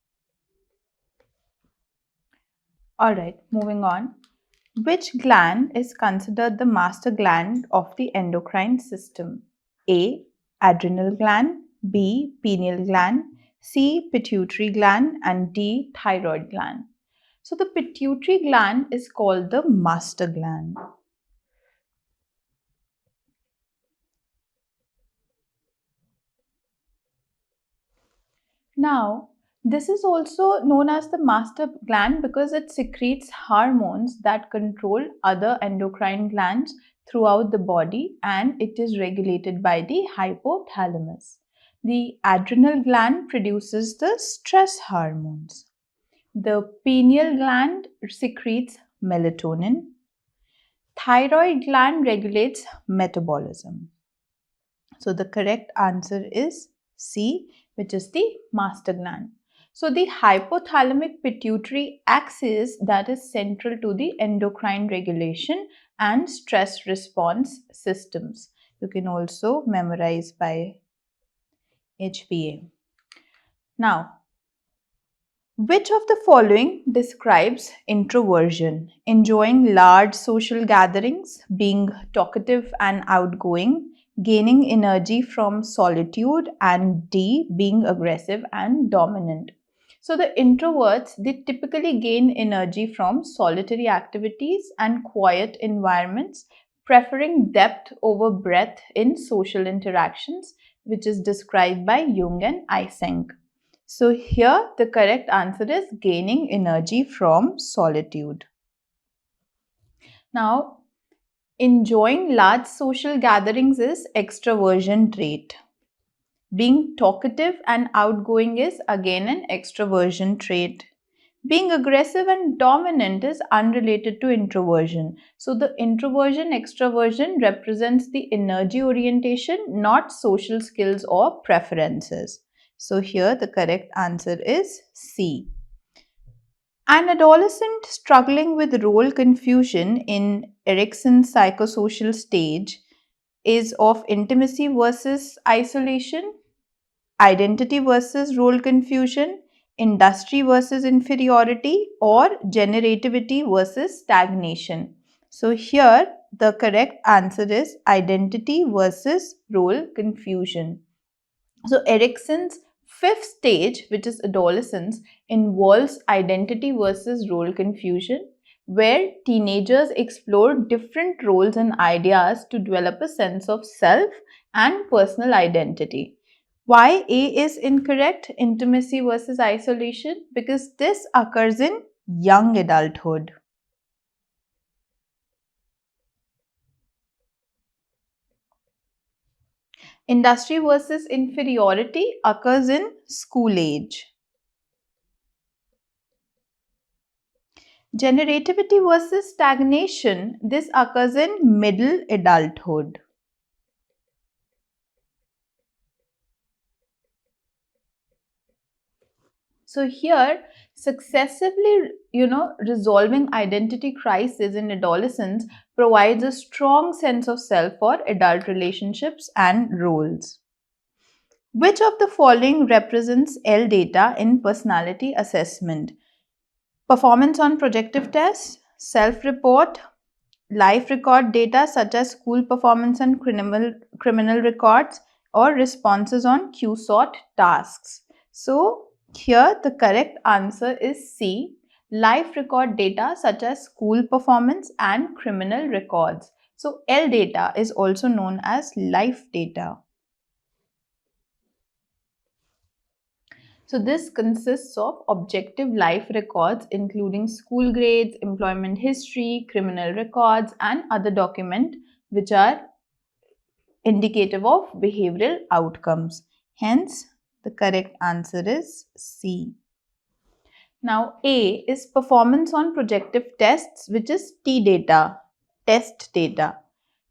Alright, moving on. Which gland is considered the master gland of the endocrine system? A. Adrenal gland, B. Pineal gland, C. Pituitary gland, and D. Thyroid gland. So the pituitary gland is called the master gland. Now, this is also known as the master gland because it secretes hormones that control other endocrine glands throughout the body, and it is regulated by the hypothalamus. The adrenal gland produces the stress hormones. The pineal gland secretes melatonin. Thyroid gland regulates metabolism. So the correct answer is C, which is the master gland. So the hypothalamic pituitary axis, that is central to the endocrine regulation and stress response systems. You can also memorize by HBA. Now, which of the following describes introversion? Enjoying large social gatherings, being talkative and outgoing, gaining energy from solitude, and D, being aggressive and dominant. So the introverts, they typically gain energy from solitary activities and quiet environments, preferring depth over breadth in social interactions, which is described by Jung and Eysenck. So here the correct answer is gaining energy from solitude. Now, enjoying large social gatherings is extroversion trait. Being talkative and outgoing is again an extroversion trait. Being aggressive and dominant is unrelated to introversion. So the introversion extroversion represents the energy orientation, not social skills or preferences. So here the correct answer is C. An adolescent struggling with role confusion in Erikson's psychosocial stage is of intimacy versus isolation, identity versus role confusion, industry versus inferiority, or generativity versus stagnation. So here the correct answer is identity versus role confusion. So Erikson's fifth stage, which is adolescence, involves identity versus role confusion, where teenagers explore different roles and ideas to develop a sense of self and personal identity. Why A is incorrect, intimacy versus isolation? Because this occurs in young adulthood. Industry versus inferiority occurs in school age. Generativity versus stagnation. This occurs in middle adulthood. So here, successively, resolving identity crisis in adolescence provides a strong sense of self for adult relationships and roles. Which of the following represents L data in personality assessment? Performance on projective tests, self-report, life record data such as school performance and criminal records, or responses on Q-sort tasks. So here the correct answer is C, life record data such as school performance and criminal records. So L data is also known as life data. So this consists of objective life records including school grades, employment history, criminal records and other documents which are indicative of behavioral outcomes. Hence, the correct answer is C. Now, A is performance on projective tests, which is T data, test data.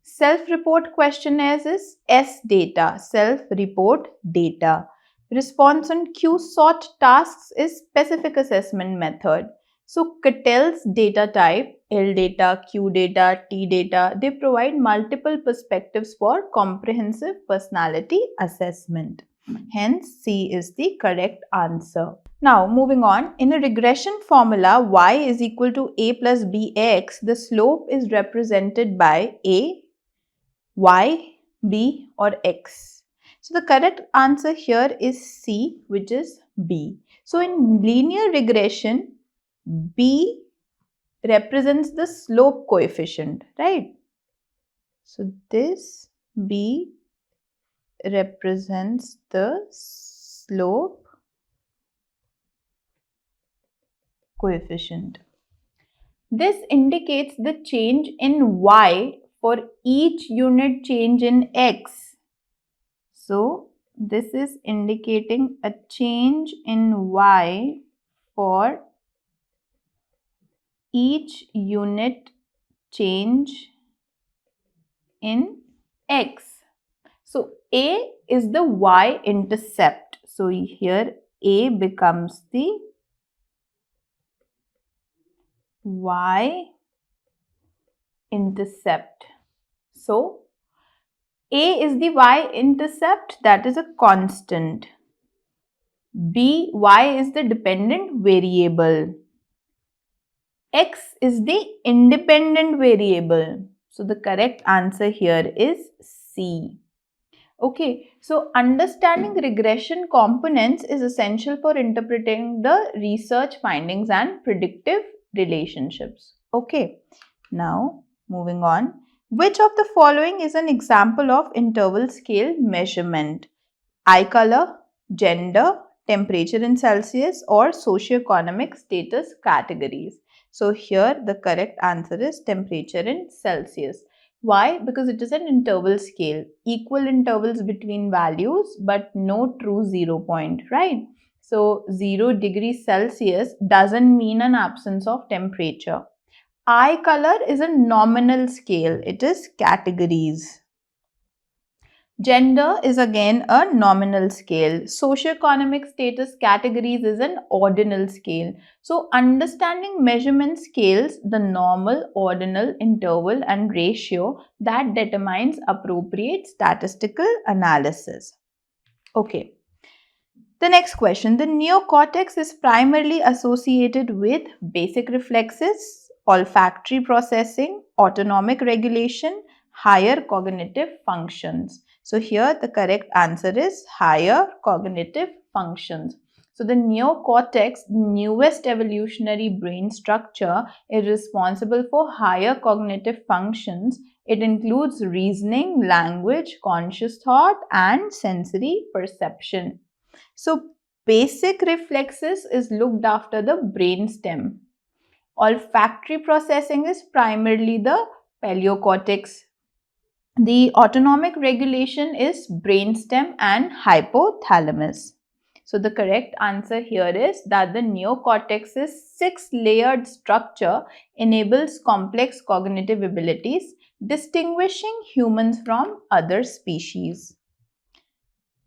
Self-report questionnaires is S data, self-report data. Response on Q-sort tasks is specific assessment method. So, Cattell's data type, L data, Q data, T data, they provide multiple perspectives for comprehensive personality assessment. Hence, C is the correct answer. Now, moving on, in a regression formula, y is equal to a plus bx, the slope is represented by a, y, b or x. So, the correct answer here is C, which is b. So, in linear regression, b represents the slope coefficient, right? So, this b represents the slope coefficient. This indicates the change in y for each unit change in x. So, this is indicating a change in y for each unit change in x. So, A is the y-intercept. So, here A becomes the y-intercept. So, A is the y-intercept, that is a constant. B, y is the dependent variable. X is the independent variable. So, the correct answer here is C. Okay, so understanding regression components is essential for interpreting the research findings and predictive relationships. Okay, now moving on. Which of the following is an example of interval scale measurement? Eye color, gender, temperature in Celsius or socioeconomic status categories. So here the correct answer is temperature in Celsius. Why? Because it is an interval scale, equal intervals between values but no true 0 point, right? So 0 degrees Celsius doesn't mean an absence of temperature. Eye color is a nominal scale, it is categories. Gender is again a nominal scale. Socioeconomic status categories is an ordinal scale. So, understanding measurement scales, the normal, ordinal, interval and ratio that determines appropriate statistical analysis. Okay. The next question. The neocortex is primarily associated with basic reflexes, olfactory processing, autonomic regulation, higher cognitive functions. So here the correct answer is higher cognitive functions. So the neocortex, newest evolutionary brain structure, is responsible for higher cognitive functions. It includes reasoning, language, conscious thought and sensory perception. So basic reflexes is looked after the brainstem. Olfactory processing is primarily the paleocortex. The autonomic regulation is brainstem and hypothalamus. So the correct answer here is that the neocortex's 6-layered structure enables complex cognitive abilities, distinguishing humans from other species.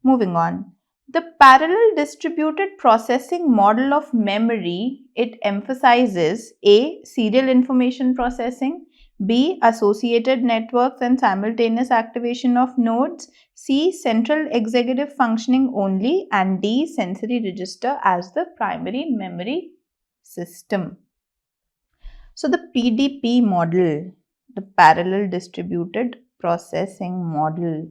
Moving on. The parallel distributed processing model of memory, it emphasizes A. Serial information processing, B. Associated networks and simultaneous activation of nodes, C. Central executive functioning only, and D. Sensory register as the primary memory system. So the PDP model, the parallel distributed processing model,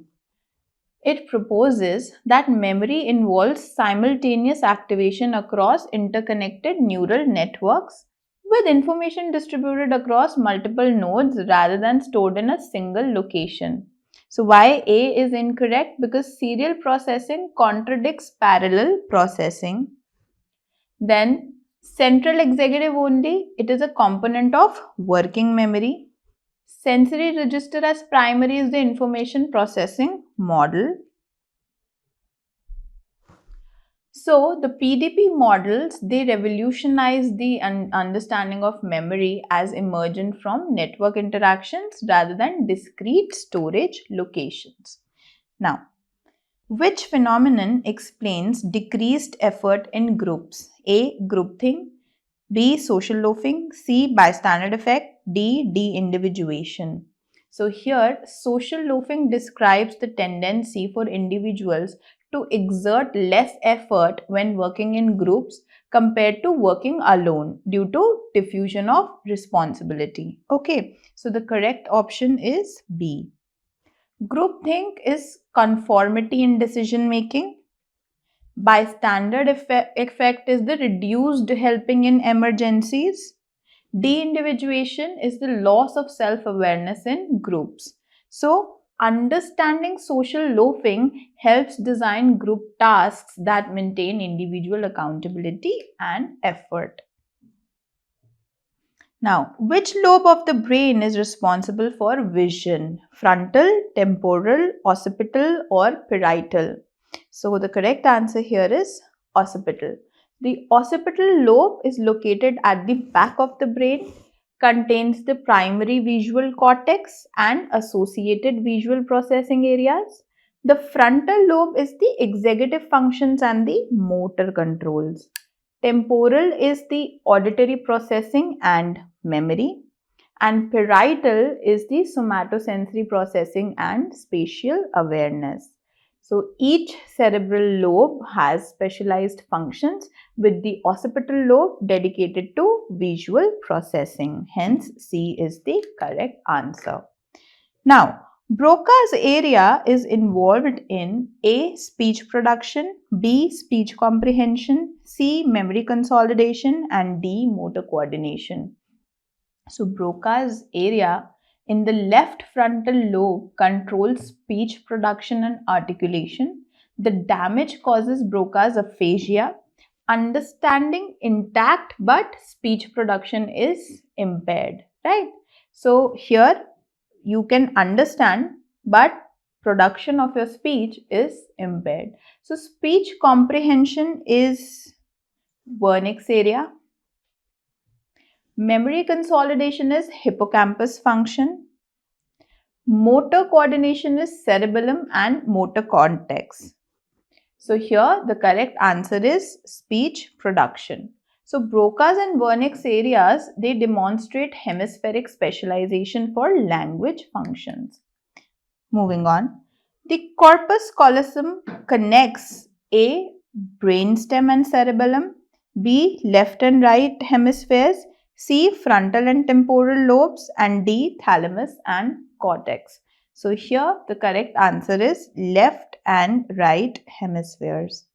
it proposes that memory involves simultaneous activation across interconnected neural networks with information distributed across multiple nodes rather than stored in a single location. So why A is incorrect? Because serial processing contradicts parallel processing. Then central executive only, it is a component of working memory. Sensory register as primary is the information processing model. So the PDP models, they revolutionize the understanding of memory as emergent from network interactions rather than discrete storage locations. Now, which phenomenon explains decreased effort in groups? A. Groupthink, B. Social loafing, C. Bystander effect, D. De-individuation. So here, social loafing describes the tendency for individuals to exert less effort when working in groups compared to working alone due to diffusion of responsibility. Okay, so the correct option is B. Groupthink is conformity in decision making. Bystander effect is the reduced helping in emergencies. De-individuation is the loss of self-awareness in groups. So, understanding social loafing helps design group tasks that maintain individual accountability and effort. Now, which lobe of the brain is responsible for vision? Frontal, temporal, occipital, or parietal? So, the correct answer here is occipital. The occipital lobe is located at the back of the brain, contains the primary visual cortex and associated visual processing areas. The frontal lobe is the executive functions and the motor controls. Temporal is the auditory processing and memory, and parietal is the somatosensory processing and spatial awareness. So each cerebral lobe has specialized functions, with the occipital lobe dedicated to visual processing. Hence, C is the correct answer. Now, Broca's area is involved in A. Speech production, B. Speech comprehension, C. Memory consolidation, and D. Motor coordination. So, Broca's area in the left frontal lobe controls speech production and articulation. The damage causes Broca's aphasia. Understanding intact, but speech production is impaired, right? So, here you can understand, but production of your speech is impaired. So speech comprehension is Wernicke's area. Memory consolidation is hippocampus function. Motor coordination is cerebellum and motor cortex. So here the correct answer is speech production. So Broca's and Wernicke's areas, they demonstrate hemispheric specialization for language functions. Moving on. The corpus callosum connects A. brainstem and cerebellum, B. left and right hemispheres, C. frontal and temporal lobes, and D. thalamus and cortex. So here the correct answer is left and right hemispheres.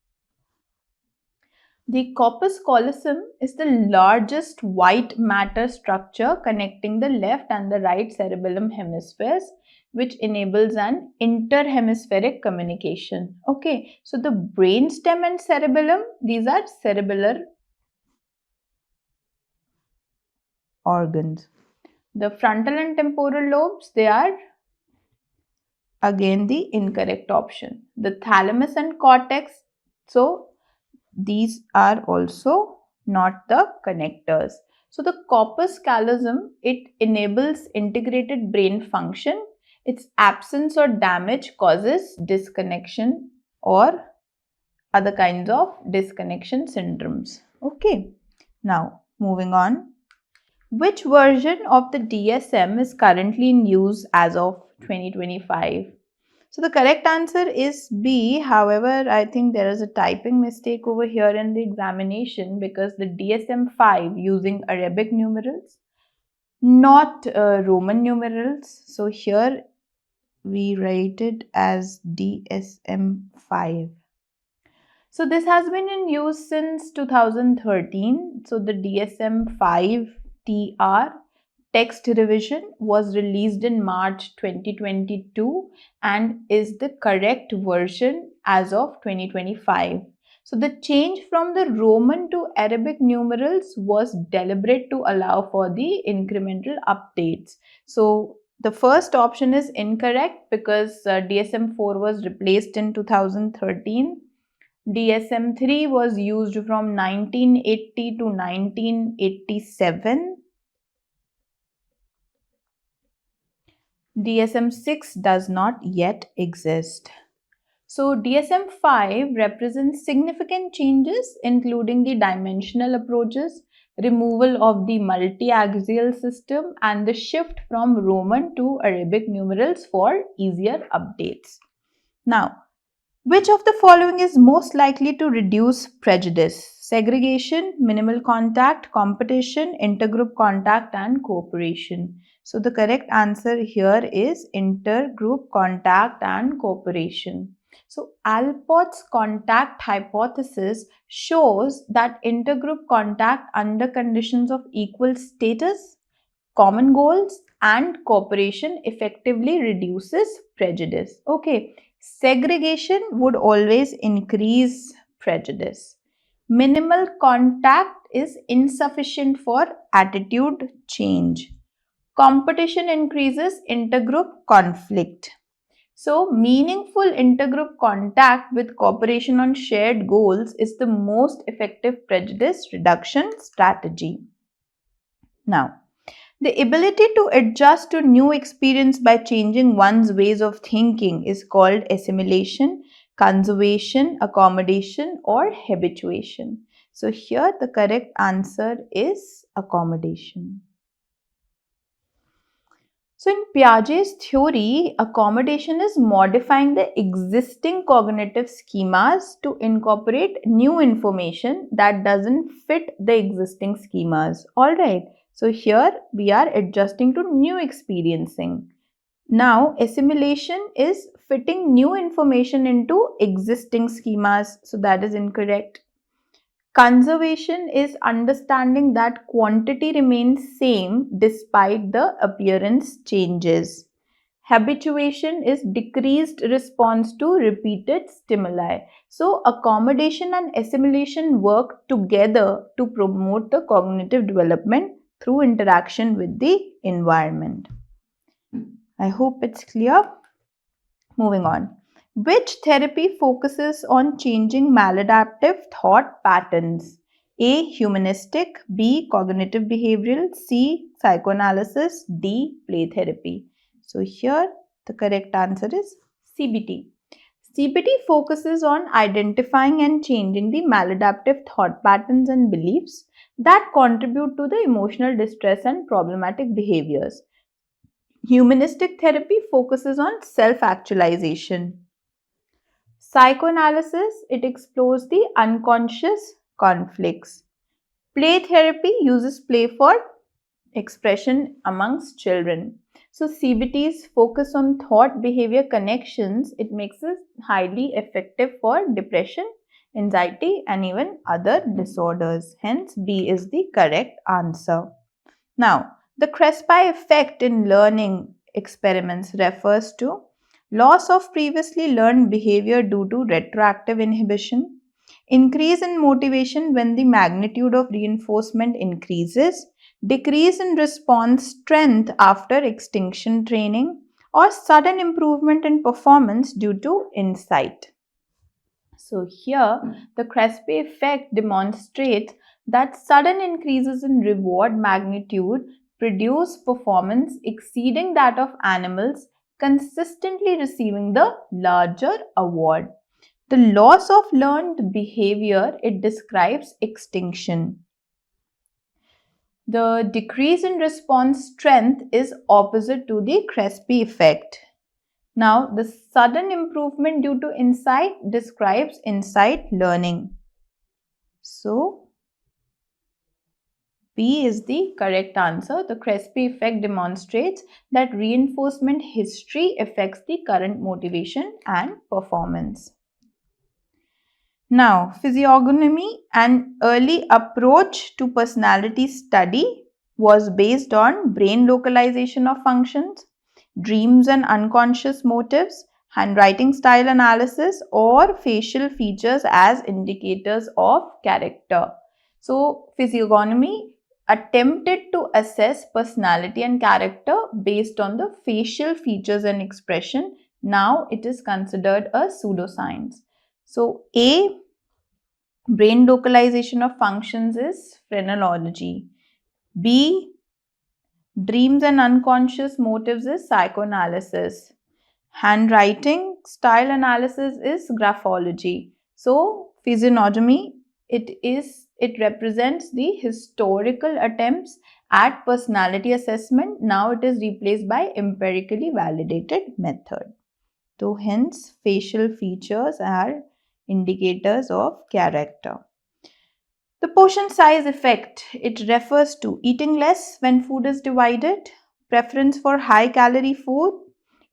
The corpus callosum is the largest white matter structure connecting the left and the right cerebellum hemispheres, which enables an interhemispheric communication. Okay, so the brainstem and cerebellum, these are cerebellar organs. The frontal and temporal lobes, they are again the incorrect option. The thalamus and cortex, so these are also not the connectors. So the corpus callosum, it enables integrated brain function. Its absence or damage causes disconnection or other kinds of disconnection syndromes. Okay, now moving on. Which version of the DSM is currently in use as of 2025? So the correct answer is B. However, I think there is a typing mistake over here in the examination because the DSM-5 using Arabic numerals, not Roman numerals. So here we write it as DSM-5. So this has been in use since 2013. So the DSM-5 TR text revision was released in March 2022 and is the correct version as of 2025. So the change from the Roman to Arabic numerals was deliberate to allow for the incremental updates. So the first option is incorrect because DSM-4 was replaced in 2013. DSM-3 was used from 1980 to 1987. DSM-6 does not yet exist. So DSM-5 represents significant changes including the dimensional approaches, removal of the multi-axial system and the shift from Roman to Arabic numerals for easier updates. Now, which of the following is most likely to reduce prejudice? Segregation, minimal contact, competition, intergroup contact, and cooperation. So the correct answer here is intergroup contact and cooperation. So Alport's contact hypothesis shows that intergroup contact under conditions of equal status, common goals, and cooperation effectively reduces prejudice. Okay. Segregation would always increase prejudice. Minimal contact is insufficient for attitude change. Competition increases intergroup conflict. So, meaningful intergroup contact with cooperation on shared goals is the most effective prejudice reduction strategy. Now, the ability to adjust to new experience by changing one's ways of thinking is called assimilation, conservation, accommodation, or habituation. So here the correct answer is accommodation. So in Piaget's theory, accommodation is modifying the existing cognitive schemas to incorporate new information that doesn't fit the existing schemas. Alright. So here we are adjusting to new experiencing. Now assimilation is fitting new information into existing schemas. So that is incorrect. Conservation is understanding that quantity remains same despite the appearance changes. Habituation is decreased response to repeated stimuli. So accommodation and assimilation work together to promote the cognitive development through interaction with the environment. I hope it's clear. Moving on. Which therapy focuses on changing maladaptive thought patterns? A. Humanistic, B. Cognitive behavioral, C. Psychoanalysis, D. Play therapy. So here the correct answer is CBT. CBT focuses on identifying and changing the maladaptive thought patterns and beliefs that contribute to the emotional distress and problematic behaviors. Humanistic therapy focuses on self-actualization. Psychoanalysis, it explores the unconscious conflicts. Play therapy uses play for expression amongst children. So CBT's focus on thought behavior connections, it makes it highly effective for depression, anxiety and even other disorders. Hence B is the correct answer. Now, the Crespi effect in learning experiments refers to loss of previously learned behavior due to retroactive inhibition, increase in motivation when the magnitude of reinforcement increases, decrease in response strength after extinction training, or sudden improvement in performance due to insight. So here, the Crespi effect demonstrates that sudden increases in reward magnitude produce performance exceeding that of animals consistently receiving the larger award. The loss of learned behavior, it describes extinction. The decrease in response strength is opposite to the Crespi effect. Now, the sudden improvement due to insight describes insight learning. So, B is the correct answer. The Crespi effect demonstrates that reinforcement history affects the current motivation and performance. Now, physiognomy, an early approach to personality study, was based on brain localization of functions, dreams and unconscious motives, handwriting style analysis, or facial features as indicators of character. So, physiognomy attempted to assess personality and character based on the facial features and expression. Now, it is considered a pseudoscience. So, A, brain localization of functions is phrenology. B, dreams and unconscious motives is psychoanalysis. Handwriting style analysis is graphology. So, physiognomy, it represents the historical attempts at personality assessment. Now it is replaced by empirically validated method. So, hence, facial features are indicators of character. The portion size effect, it refers to eating less when food is divided, preference for high calorie food,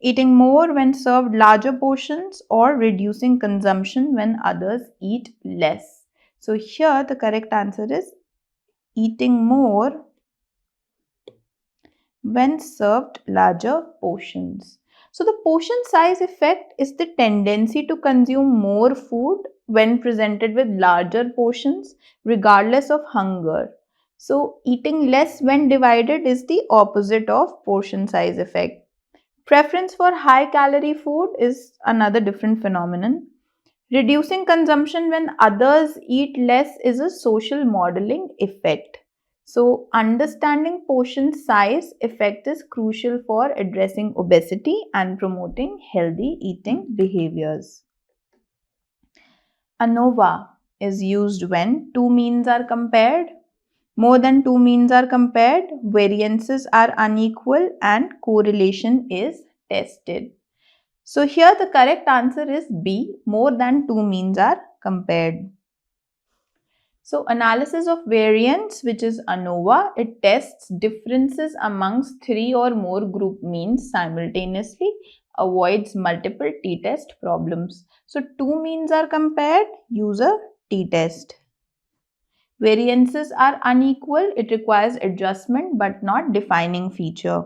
eating more when served larger portions, or reducing consumption when others eat less. So here the correct answer is eating more when served larger portions. So the portion size effect is the tendency to consume more food when presented with larger portions regardless of hunger. So eating less when divided is the opposite of portion size effect. Preference for high calorie food is another different phenomenon. Reducing consumption when others eat less is a social modeling effect. So, understanding portion size effect is crucial for addressing obesity and promoting healthy eating behaviors. ANOVA is used when two means are compared, more than two means are compared, variances are unequal, and correlation is tested. So here the correct answer is B, more than two means are compared. So analysis of variance, which is ANOVA, it tests differences amongst three or more group means simultaneously, avoids multiple t-test problems. So two means are compared, use a t-test. Variances are unequal, it requires adjustment but not defining feature.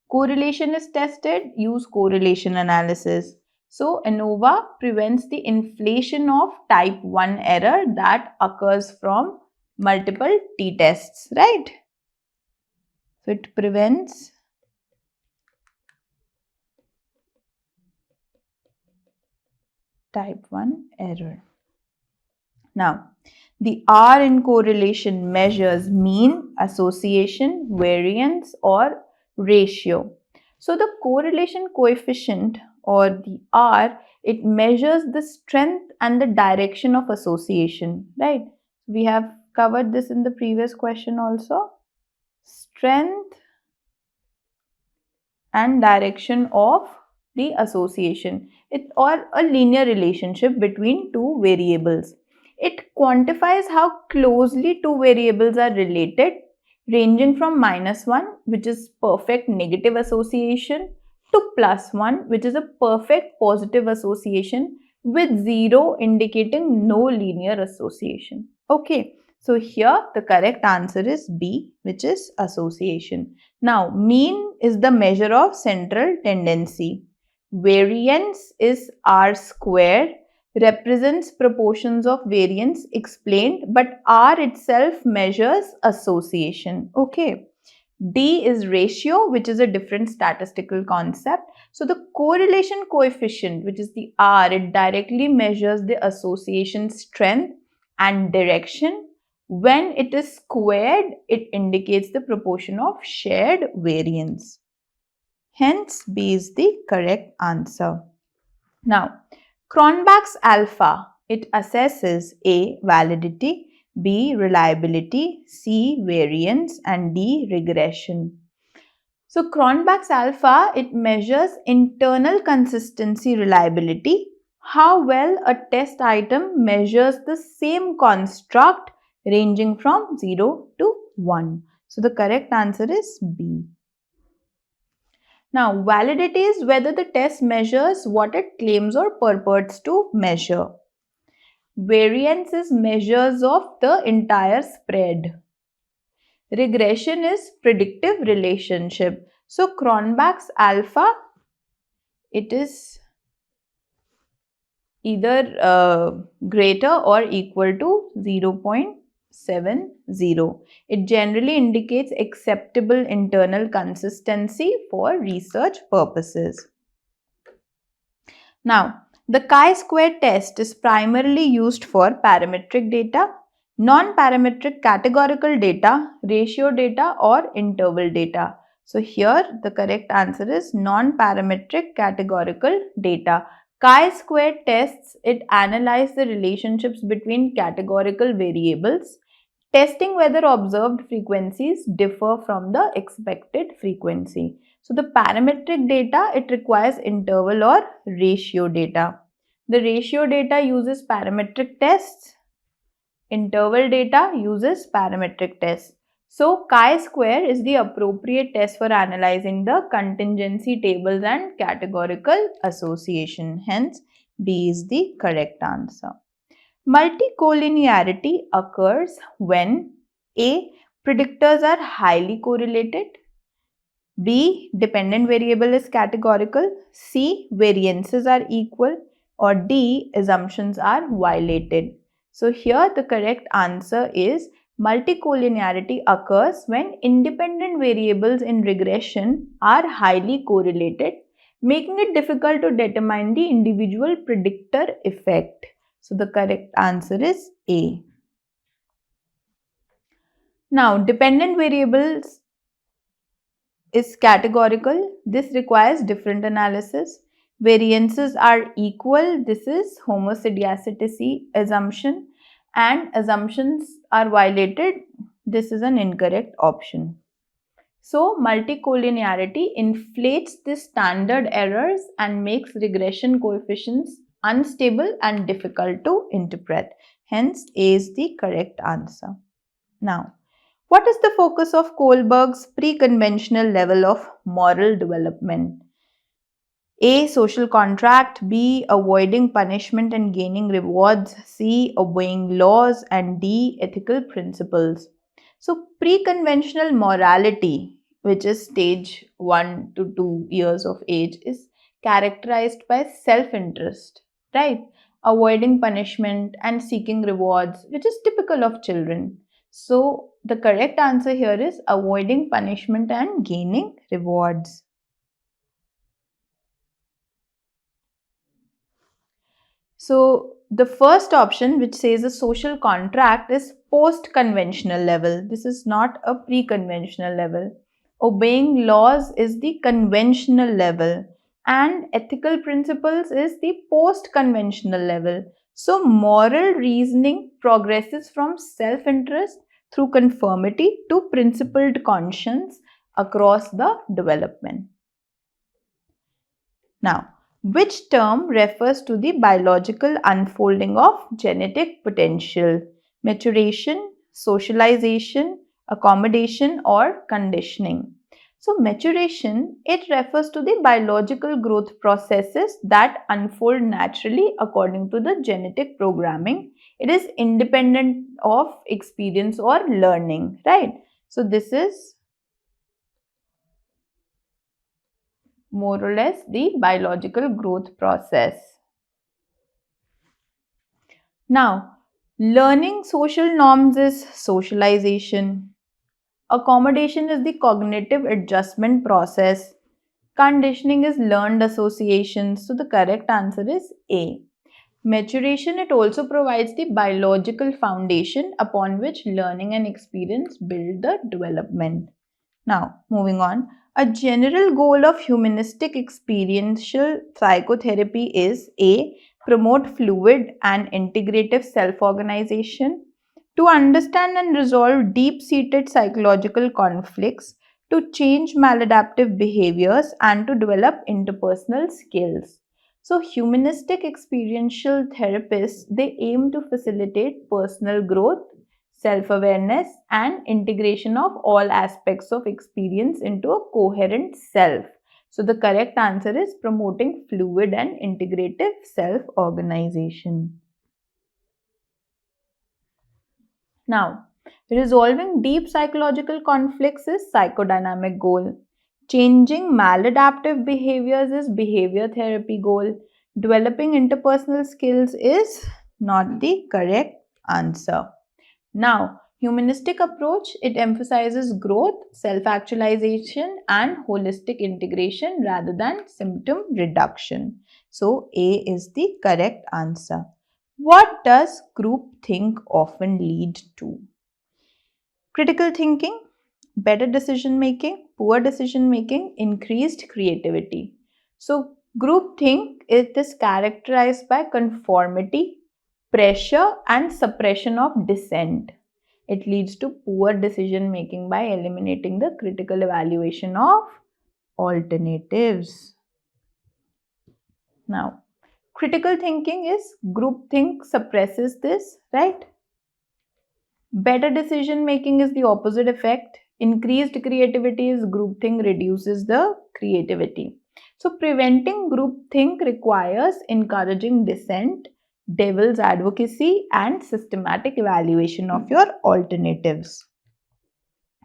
Correlation is tested, use correlation analysis. So, ANOVA prevents the inflation of type 1 error that occurs from multiple t-tests, right? So, it prevents type 1 error. Now, the R in correlation measures mean, association, variance, or ratio. So the correlation coefficient or the R, it measures the strength and the direction of association, right? We have covered this in the previous question also. Strength and direction of the association, or a linear relationship between two variables. It quantifies how closely two variables are related, ranging from -1, which is perfect negative association, to +1, which is a perfect positive association, with 0 indicating no linear association. Okay, so here the correct answer is B, which is association. Now, mean is the measure of central tendency. Variance is R square, represents proportions of variance explained, but R itself measures association. Okay. D is ratio, which is a different statistical concept. So the correlation coefficient, which is the R, it directly measures the association strength and direction. When it is squared, it indicates the proportion of shared variance. Hence, B is the correct answer. Now, Cronbach's alpha, it assesses A, validity, B, reliability, C, variance, and D, regression. So, Cronbach's alpha, it measures internal consistency reliability, how well a test item measures the same construct ranging from 0 to 1. So, the correct answer is B. Now, validity is whether the test measures what it claims or purports to measure. Variance is measures of the entire spread. Regression is predictive relationship. So, Cronbach's alpha, it is either greater or equal to 0.70. It generally indicates acceptable internal consistency for research purposes. Now, the chi-square test is primarily used for parametric data, non-parametric categorical data, ratio data, or interval data. So here the correct answer is non-parametric categorical data. Chi-square tests, it analyzes the relationships between categorical variables, testing whether observed frequencies differ from the expected frequency. So the parametric data, it requires interval or ratio data. The ratio data uses parametric tests. Interval data uses parametric tests. So chi-square is the appropriate test for analyzing the contingency tables and categorical association. Hence, B is the correct answer. Multicollinearity occurs when A. Predictors are highly correlated, B. Dependent variable is categorical, C. Variances are equal, or D. Assumptions are violated. So here the correct answer is multicollinearity occurs when independent variables in regression are highly correlated, making it difficult to determine the individual predictor effect. So the correct answer is A. Now, dependent variables is categorical. This requires different analysis. Variances are equal. This is homozygosity assumption, and assumptions are violated. This is an incorrect option. So, multicollinearity inflates the standard errors and makes regression coefficients unstable and difficult to interpret. Hence, A is the correct answer. Now, what is the focus of Kohlberg's pre-conventional level of moral development? A. Social contract. B. Avoiding punishment and gaining rewards. C. Obeying laws. And D. Ethical principles. So, pre-conventional morality, which is stage 1 to 2 years of age, is characterized by self-interest, right? Avoiding punishment and seeking rewards, which is typical of children. So, the correct answer here is avoiding punishment and gaining rewards. So, the first option, which says a social contract, is post-conventional level. This is not a pre-conventional level. Obeying laws is the conventional level, and ethical principles is the post-conventional level. So, moral reasoning progresses from self-interest through conformity to principled conscience across the development. Now, which term refers to the biological unfolding of genetic potential? Maturation, socialization, accommodation, or conditioning? So, maturation, it refers to the biological growth processes that unfold naturally according to the genetic programming. It is independent of experience or learning, right? So, this is more or less the biological growth process. Now, learning social norms is socialization. Accommodation is the cognitive adjustment process. Conditioning is learned associations. So the correct answer is A. Maturation, it also provides the biological foundation upon which learning and experience build the development. Now, moving on. A general goal of humanistic experiential psychotherapy is A. Promote fluid and integrative self-organization, to understand and resolve deep-seated psychological conflicts, to change maladaptive behaviors, and to develop interpersonal skills. So, humanistic experiential therapists, they aim to facilitate personal growth, self-awareness, and integration of all aspects of experience into a coherent self. So, the correct answer is promoting fluid and integrative self-organization. Now, resolving deep psychological conflicts is psychodynamic goal. Changing maladaptive behaviors is behavior therapy goal. Developing interpersonal skills is not the correct answer. Now, humanistic approach, it emphasizes growth, self-actualization and holistic integration rather than symptom reduction. So, A is the correct answer. What does groupthink often lead to? Critical thinking, better decision making, poor decision making, increased creativity. So, groupthink is characterized by conformity, pressure, and suppression of dissent. It leads to poor decision making by eliminating the critical evaluation of alternatives. Now, critical thinking is groupthink suppresses this, right? Better decision making is the opposite effect. Increased creativity is groupthink reduces the creativity. So, preventing groupthink requires encouraging dissent, devil's advocacy, and systematic evaluation of your alternatives.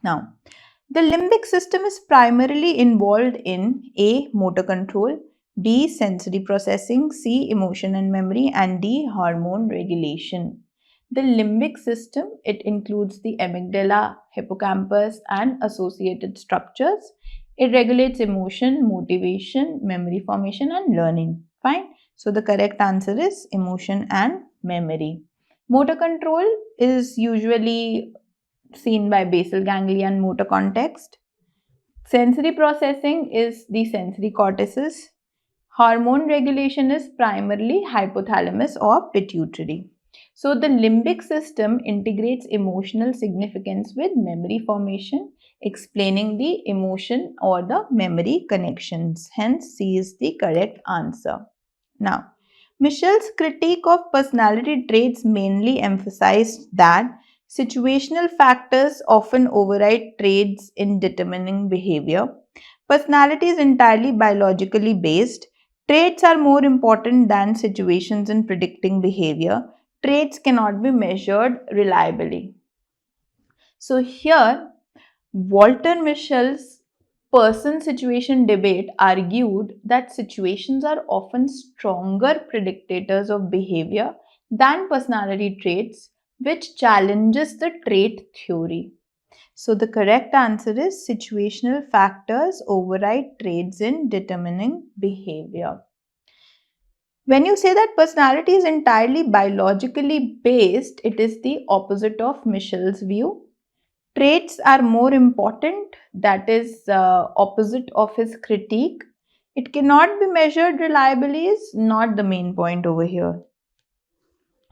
Now, the limbic system is primarily involved in A. Motor control, B. Sensory processing, C. Emotion and memory, and D. Hormone regulation. The limbic system, it includes the amygdala, hippocampus, and associated structures. It regulates emotion, motivation, memory formation, and learning. Fine. So the correct answer is emotion and memory. Motor control is usually seen by basal ganglia and motor context. Sensory processing is the sensory cortices. Hormone regulation is primarily hypothalamus or pituitary. So the limbic system integrates emotional significance with memory formation, explaining the emotion or the memory connections. Hence, C is the correct answer. Now, Michel's critique of personality traits mainly emphasized that situational factors often override traits in determining behavior. Personality is entirely biologically based. Traits are more important than situations in predicting behavior. Traits cannot be measured reliably. So here, Walter Mischel's person-situation debate argued that situations are often stronger predictators of behavior than personality traits, which challenges the trait theory. So the correct answer is situational factors override traits in determining behavior. When you say that personality is entirely biologically based, it is the opposite of Michel's view. Traits are more important, that is opposite of his critique. It cannot be measured reliably is not the main point over here.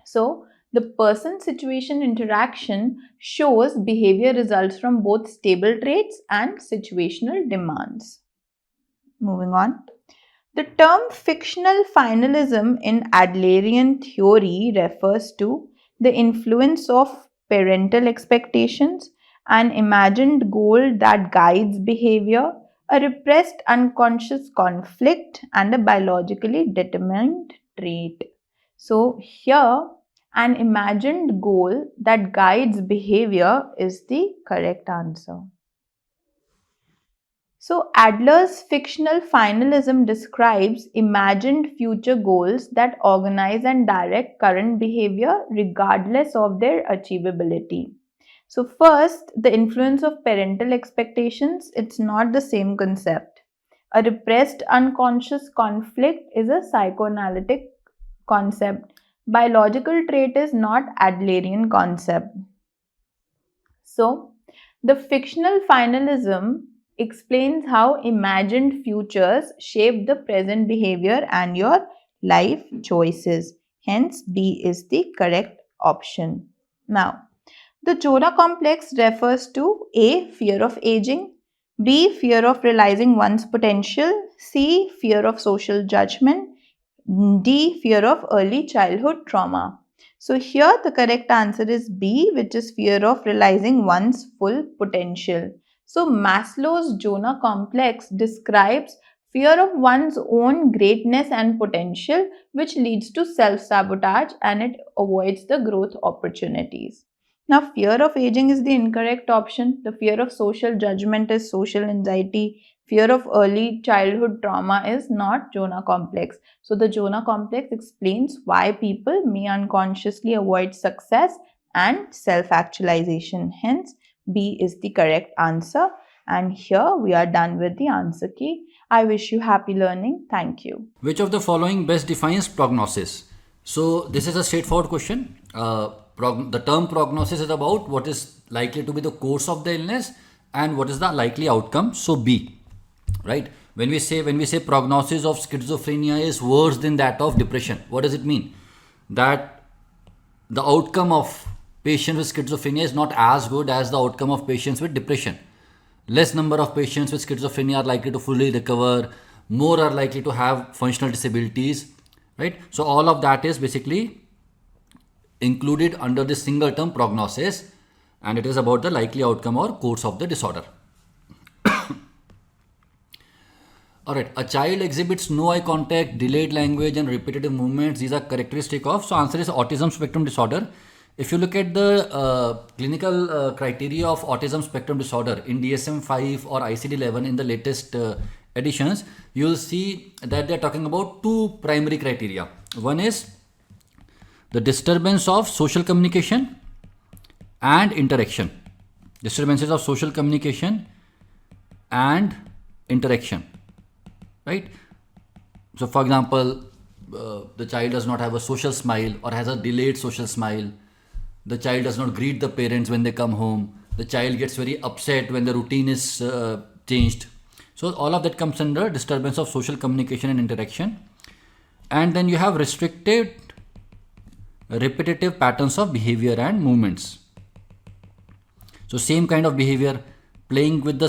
So, the person-situation interaction shows behavior results from both stable traits and situational demands. Moving on. The term fictional finalism in Adlerian theory refers to the influence of parental expectations, an imagined goal that guides behavior, a repressed unconscious conflict, and a biologically determined trait. So, here, an imagined goal that guides behavior is the correct answer. So, Adler's fictional finalism describes imagined future goals that organize and direct current behavior regardless of their achievability. So first, the influence of parental expectations, it's not the same concept. A repressed unconscious conflict is a psychoanalytic concept. Biological trait is not Adlerian concept. So, the fictional finalism explains how imagined futures shape the present behavior and your life choices. Hence, B is the correct option. Now, the Jonah complex refers to A. Fear of aging, B. Fear of realizing one's potential, C. Fear of social judgment, D. Fear of early childhood trauma. So here the correct answer is B, which is fear of realizing one's full potential. So Maslow's Jonah complex describes fear of one's own greatness and potential, which leads to self-sabotage and it avoids the growth opportunities. Now, fear of aging is the incorrect option. The fear of social judgment is social anxiety. Fear of early childhood trauma is not Jonah complex. So, the Jonah complex explains why people may unconsciously avoid success and self actualization. Hence, B is the correct answer. And here we are done with the answer key. I wish you happy learning. Thank you. Which of the following best defines prognosis? So this is a straightforward question. The term prognosis is about what is likely to be the course of the illness and what is the likely outcome. So B, right? When we say prognosis of schizophrenia is worse than that of depression, what does it mean? That the outcome of patients with schizophrenia is not as good as the outcome of patients with depression. Less number of patients with schizophrenia are likely to fully recover, more are likely to have functional disabilities, right? So all of that is basically included under this single term prognosis, and it is about the likely outcome or course of the disorder. Alright, a child exhibits no eye contact, delayed language and repetitive movements. These are characteristic of, so answer is autism spectrum disorder. If you look at the clinical criteria of autism spectrum disorder in DSM-5 or ICD-11 in the latest editions, you will see that they are talking about two primary criteria. One is the disturbance of social communication and interaction. Disturbances of social communication and interaction, right? So for example, the child does not have a social smile or has a delayed social smile. The child does not greet the parents when they come home. The child gets very upset when the routine is changed. So all of that comes under disturbance of social communication and interaction. And then you have restricted repetitive patterns of behavior and movements. So same kind of behavior, playing with the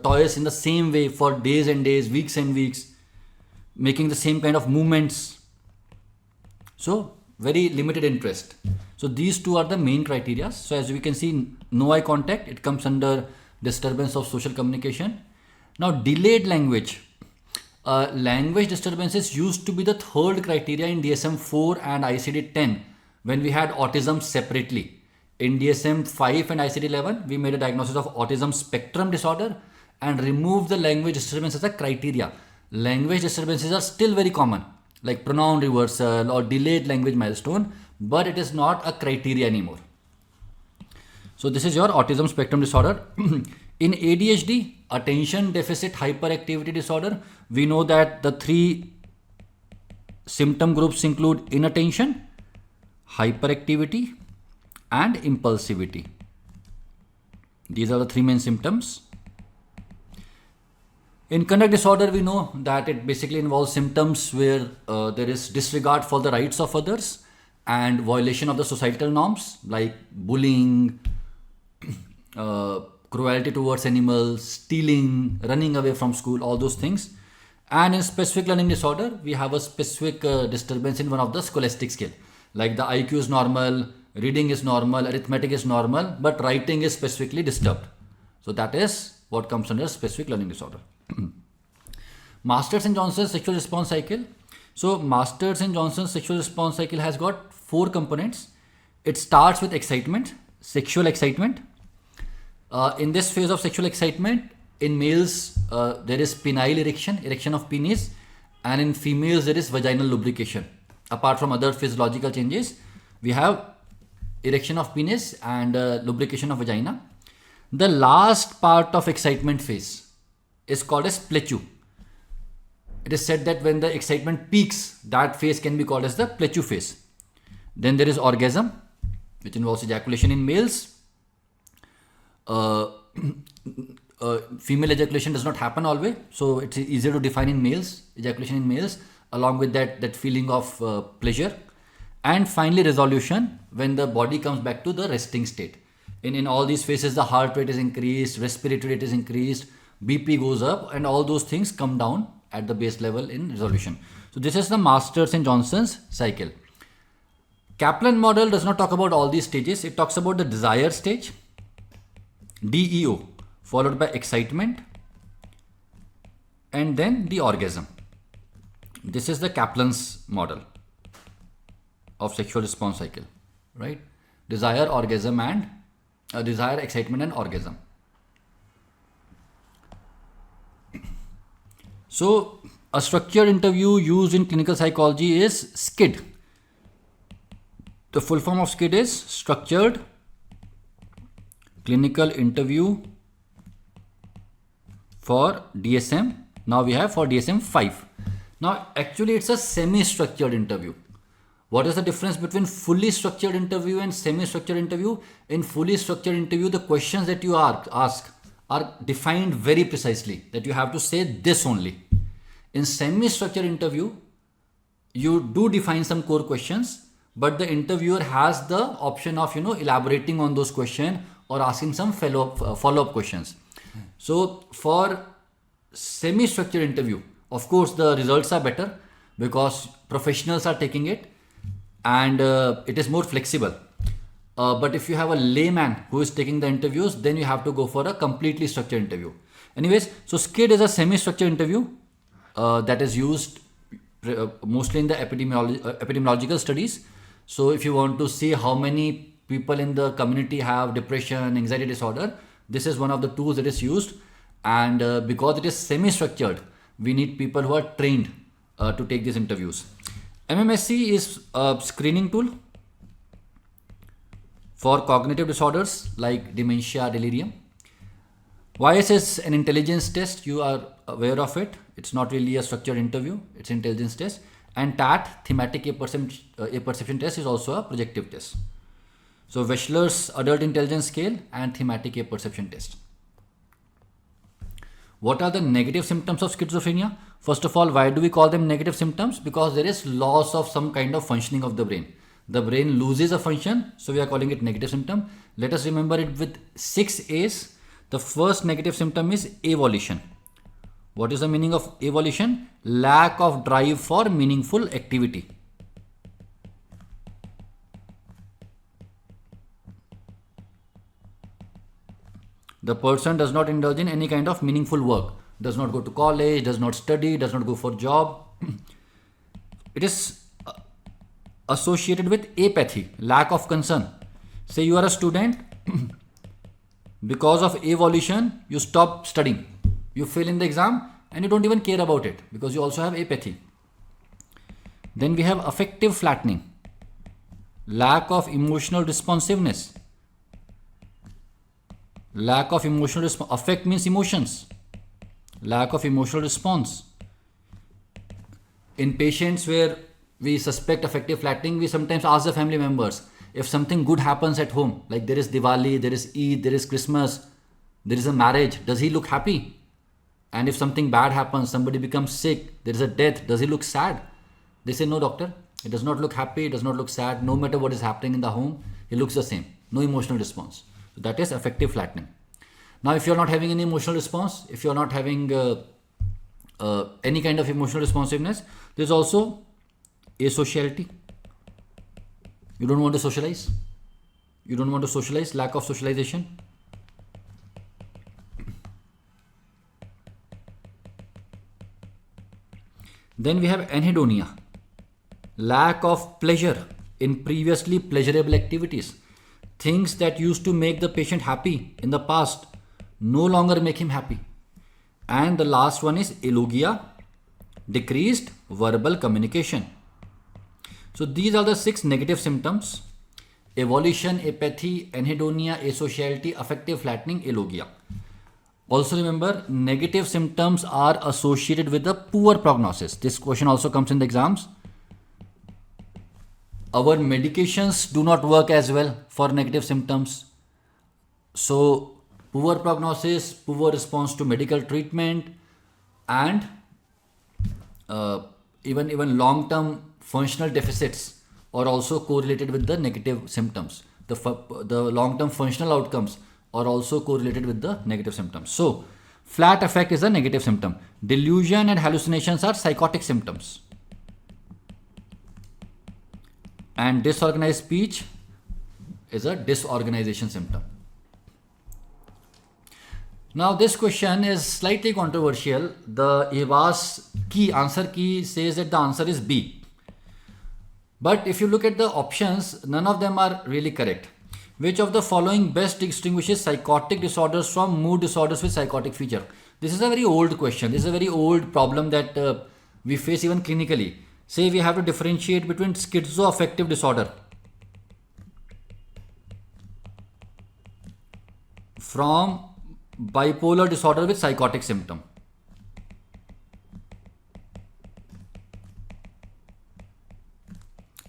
toys in the same way for days and days, weeks and weeks, making the same kind of movements. So very limited interest. So these two are the main criteria. So as we can see, no eye contact, it comes under disturbance of social communication. Now delayed language. Language disturbances used to be the third criteria in DSM-4 and ICD-10 when we had autism separately. In DSM-5 and ICD-11, we made a diagnosis of autism spectrum disorder and removed the language disturbance as a criteria. Language disturbances are still very common, like pronoun reversal or delayed language milestone, but it is not a criteria anymore. So this is your autism spectrum disorder. In ADHD, attention deficit hyperactivity disorder, we know that the three symptom groups include inattention, hyperactivity, and impulsivity. These are the three main symptoms. In conduct disorder, we know that it basically involves symptoms where there is disregard for the rights of others and violation of the societal norms like bullying, cruelty towards animals, stealing, running away from school, all those things. And in specific learning disorder, we have a specific disturbance in one of the scholastic scale. Like the IQ is normal, reading is normal, arithmetic is normal, but writing is specifically disturbed. So that is what comes under specific learning disorder. Masters and Johnson's sexual response cycle. So Masters and Johnson's sexual response cycle has got 4 components. It starts with excitement, sexual excitement. In this phase of sexual excitement, in males there is penile erection of penis, and in females there is vaginal lubrication. Apart from other physiological changes, we have erection of penis and lubrication of vagina. The last part of excitement phase is called as plechu. It is said that when the excitement peaks, that phase can be called as the plechu phase. Then there is orgasm, which involves ejaculation in males. Female ejaculation does not happen always, so it's easier to define in males, ejaculation in males, along with that feeling of pleasure. And finally resolution, when the body comes back to the resting state. In all these phases, the heart rate is increased, respiratory rate is increased, BP goes up, and all those things come down at the base level in resolution. So this is the Masters and Johnson's cycle. Kaplan model does not talk about all these stages. It talks about the desire stage, DEO, followed by excitement, and then the orgasm. This is the Kaplan's model of sexual response cycle, right? Desire, orgasm, and desire, excitement, and orgasm. So a structured interview used in clinical psychology is SCID. The full form of SCID is structured clinical interview for DSM. Now we have for DSM-5. Now actually it's a semi-structured interview. What is the difference between fully structured interview and semi-structured interview? In fully structured interview, the questions that you ask are defined very precisely, that you have to say this only. In semi-structured interview, you do define some core questions, but the interviewer has the option of elaborating on those questions or asking some follow-up questions. So for semi-structured interview, of course the results are better because professionals are taking it, and it is more flexible. But if you have a layman who is taking the interviews, then you have to go for a completely structured interview. Anyways, so SCID is a semi-structured interview that is used mostly in the epidemiological studies. So if you want to see how many people in the community have depression, anxiety disorder, this is one of the tools that is used. And because it is semi-structured, we need people who are trained to take these interviews. MMSC is a screening tool for cognitive disorders like dementia, delirium. YS is an intelligence test. You are aware of it. It's not really a structured interview. It's an intelligence test. And TAT, thematic apperception test, is also a projective test. So Wechsler's adult intelligence scale and thematic apperception test. What are the negative symptoms of schizophrenia? First of all, why do we call them negative symptoms? Because there is loss of some kind of functioning of the brain. The brain loses a function, so we are calling it negative symptom. Let us remember it with 6 A's. The first negative symptom is avolition. What is the meaning of avolition? Lack of drive for meaningful activity. The person does not indulge in any kind of meaningful work, does not go to college, does not study, does not go for job. It is associated with apathy, lack of concern. Say you are a student, because of avolition, you stop studying. You fail in the exam and you don't even care about it because you also have apathy. Then we have affective flattening, lack of emotional responsiveness. Lack of emotional response. Affect means emotions. Lack of emotional response. In patients where we suspect affective flattening, we sometimes ask the family members, if something good happens at home, like there is Diwali, there is Eid, there is Christmas, there is a marriage, does he look happy? And if something bad happens, somebody becomes sick, there is a death, does he look sad? They say, no doctor, he does not look happy, he does not look sad, no matter what is happening in the home, he looks the same, no emotional response. So that is affective flattening. Now if you are not having any emotional response, if you are not having any kind of emotional responsiveness, there is also asociality. You don't want to socialize. You don't want to socialize, lack of socialization. Then we have anhedonia, lack of pleasure in previously pleasurable activities. Things that used to make the patient happy in the past no longer make him happy. And the last one is eulogia, decreased verbal communication. So these are the 6 negative symptoms. Evolution, apathy, anhedonia, asociality, affective flattening, alogia. Also remember, negative symptoms are associated with a poor prognosis. This question also comes in the exams. Our medications do not work as well for negative symptoms. So, poor prognosis, poor response to medical treatment, and even long-term functional deficits are also correlated with the negative symptoms. The long-term functional outcomes are also correlated with the negative symptoms. So, flat affect is a negative symptom. Delusion and hallucinations are psychotic symptoms. And disorganized speech is a disorganization symptom. Now this question is slightly controversial. The IHBAS answer key says that the answer is B. But if you look at the options, none of them are really correct. Which of the following best distinguishes psychotic disorders from mood disorders with psychotic feature? This is a very old question. This is a very old problem that we face even clinically. Say we have to differentiate between schizoaffective disorder from bipolar disorder with psychotic symptom.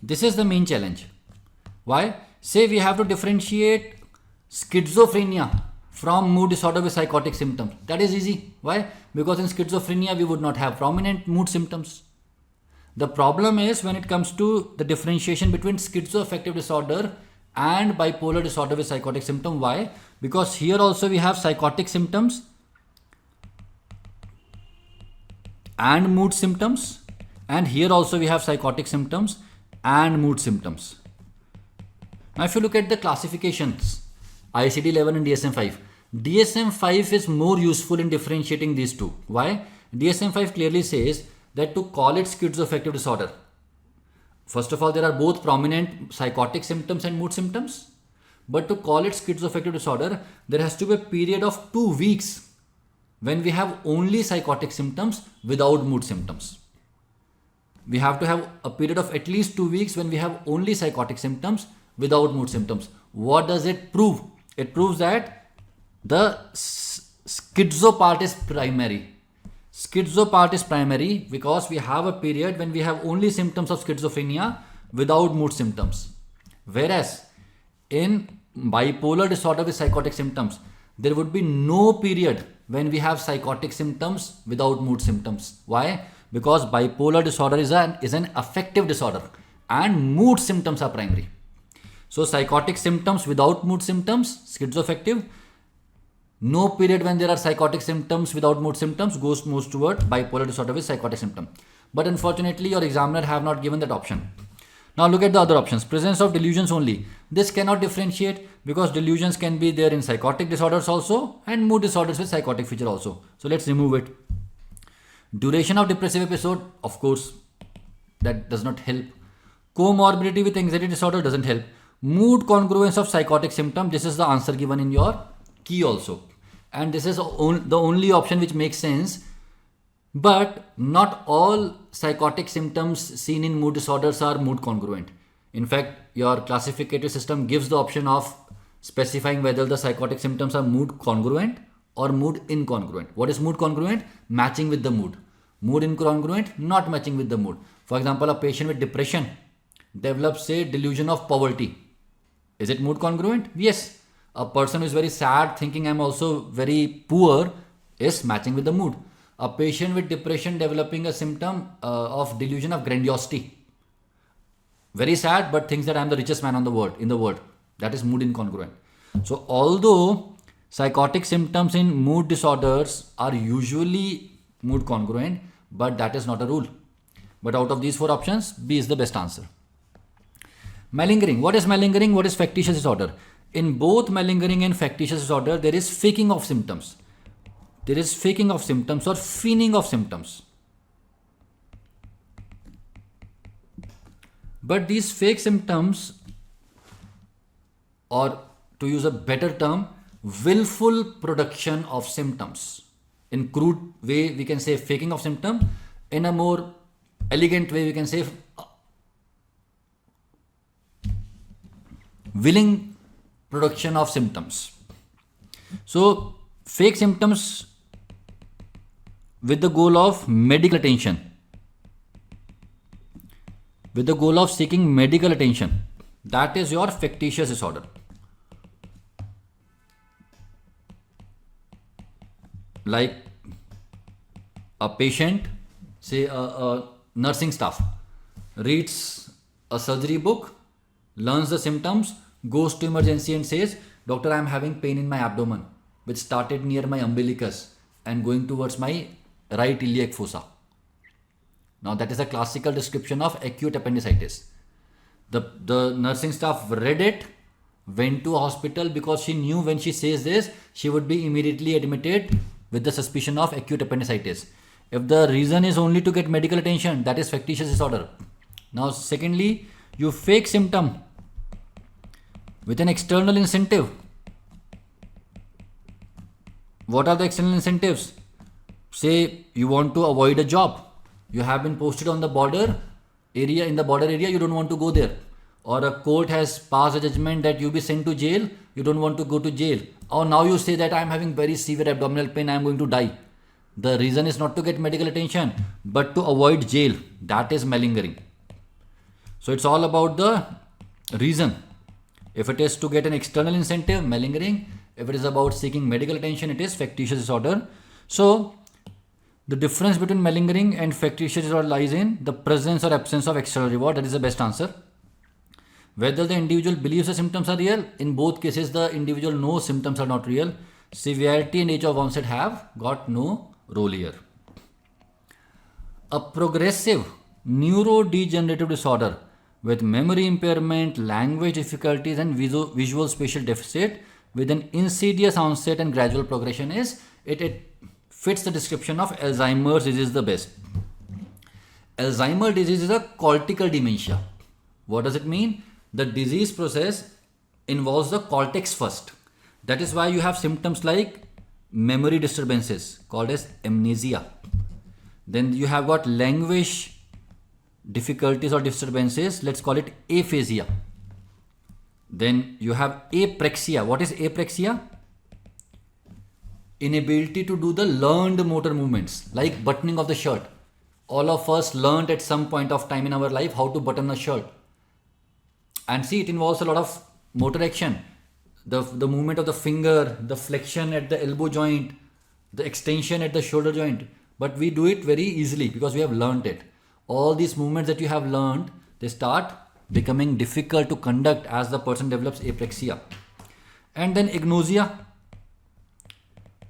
This is the main challenge. Why? Say we have to differentiate schizophrenia from mood disorder with psychotic symptoms. That is easy. Why? Because in schizophrenia we would not have prominent mood symptoms. The problem is when it comes to the differentiation between schizoaffective disorder and bipolar disorder with psychotic symptom. Why? Because here also we have psychotic symptoms and mood symptoms, and here also we have psychotic symptoms and mood symptoms. Now if you look at the classifications, ICD-11 and DSM-5, DSM-5 is more useful in differentiating these two. Why? DSM-5 clearly says that to call it schizoaffective disorder, first of all, there are both prominent psychotic symptoms and mood symptoms. But to call it schizoaffective disorder, there has to be a period of 2 weeks when we have only psychotic symptoms without mood symptoms. We have to have a period of at least 2 weeks when we have only psychotic symptoms without mood symptoms. What does it prove? It proves that the schizo part is primary. Schizo part is primary because we have a period when we have only symptoms of schizophrenia without mood symptoms. Whereas in bipolar disorder with psychotic symptoms, there would be no period when we have psychotic symptoms without mood symptoms. Why? Because bipolar disorder is an affective disorder and mood symptoms are primary. So psychotic symptoms without mood symptoms, schizoaffective. No period when there are psychotic symptoms without mood symptoms moves toward bipolar disorder with psychotic symptom. But unfortunately, your examiner have not given that option. Now look at the other options. Presence of delusions only. This cannot differentiate because delusions can be there in psychotic disorders also and mood disorders with psychotic feature also. So let's remove it. Duration of depressive episode, of course, that does not help. Comorbidity with anxiety disorder doesn't help. Mood congruence of psychotic symptom. This is the answer given in your key also. And this is the only option which makes sense. But not all psychotic symptoms seen in mood disorders are mood congruent. In fact, your classificative system gives the option of specifying whether the psychotic symptoms are mood congruent or mood incongruent. What is mood congruent? Matching with the mood. Mood incongruent, not matching with the mood. For example, a patient with depression develops a delusion of poverty. Is it mood congruent? Yes. A person who is very sad thinking I'm also very poor is matching with the mood. A patient with depression developing a symptom of delusion of grandiosity. Very sad but thinks that I'm the richest man in the world. That is mood incongruent. So although psychotic symptoms in mood disorders are usually mood congruent, but that is not a rule. But out of these 4 options, B is the best answer. Malingering. What is malingering? What is factitious disorder? In both malingering and factitious disorder, there is faking of symptoms. There is faking of symptoms or feigning of symptoms. But these fake symptoms, or to use a better term, willful production of symptoms. In crude way, we can say faking of symptom. In a more elegant way, we can say willing production of symptoms. So fake symptoms with the goal of medical attention, with the goal of seeking medical attention, that is your factitious disorder. Like a patient, say a nursing staff, reads a surgery book, learns the symptoms, goes to emergency and says, "Doctor, I am having pain in my abdomen, which started near my umbilicus and going towards my right iliac fossa." Now that is a classical description of acute appendicitis. The nursing staff read it, went to a hospital because she knew when she says this, she would be immediately admitted with the suspicion of acute appendicitis. If the reason is only to get medical attention, that is factitious disorder. Now secondly, you fake symptom with an external incentive. What are the external incentives? Say you want to avoid a job. You have been posted on the border area, in the border area, you don't want to go there. Or a court has passed a judgment that you be sent to jail, you don't want to go to jail. Or now you say that I am having very severe abdominal pain, I am going to die. The reason is not to get medical attention, but to avoid jail. That is malingering. So it's all about the reason. If it is to get an external incentive, malingering. If it is about seeking medical attention, it is factitious disorder. So the difference between malingering and factitious disorder lies in the presence or absence of external reward. That is the best answer. Whether the individual believes the symptoms are real, in both cases the individual knows symptoms are not real. Severity and age of onset have got no role here. A progressive neurodegenerative disorder with memory impairment, language difficulties and visual spatial deficit with an insidious onset and gradual progression is, it fits the description of Alzheimer's disease the best. Alzheimer's disease is a cortical dementia. What does it mean? The disease process involves the cortex first. That is why you have symptoms like memory disturbances called as amnesia. Then you have got language difficulties or disturbances, let's call it aphasia. Then you have apraxia. What is apraxia? Inability to do the learned motor movements like buttoning of the shirt. All of us learned at some point of time in our life how to button a shirt. And see, it involves a lot of motor action. The movement of the finger, the flexion at the elbow joint, the extension at the shoulder joint. But we do it very easily because we have learned it. All these movements that you have learned, they start becoming difficult to conduct as the person develops apraxia. And then agnosia.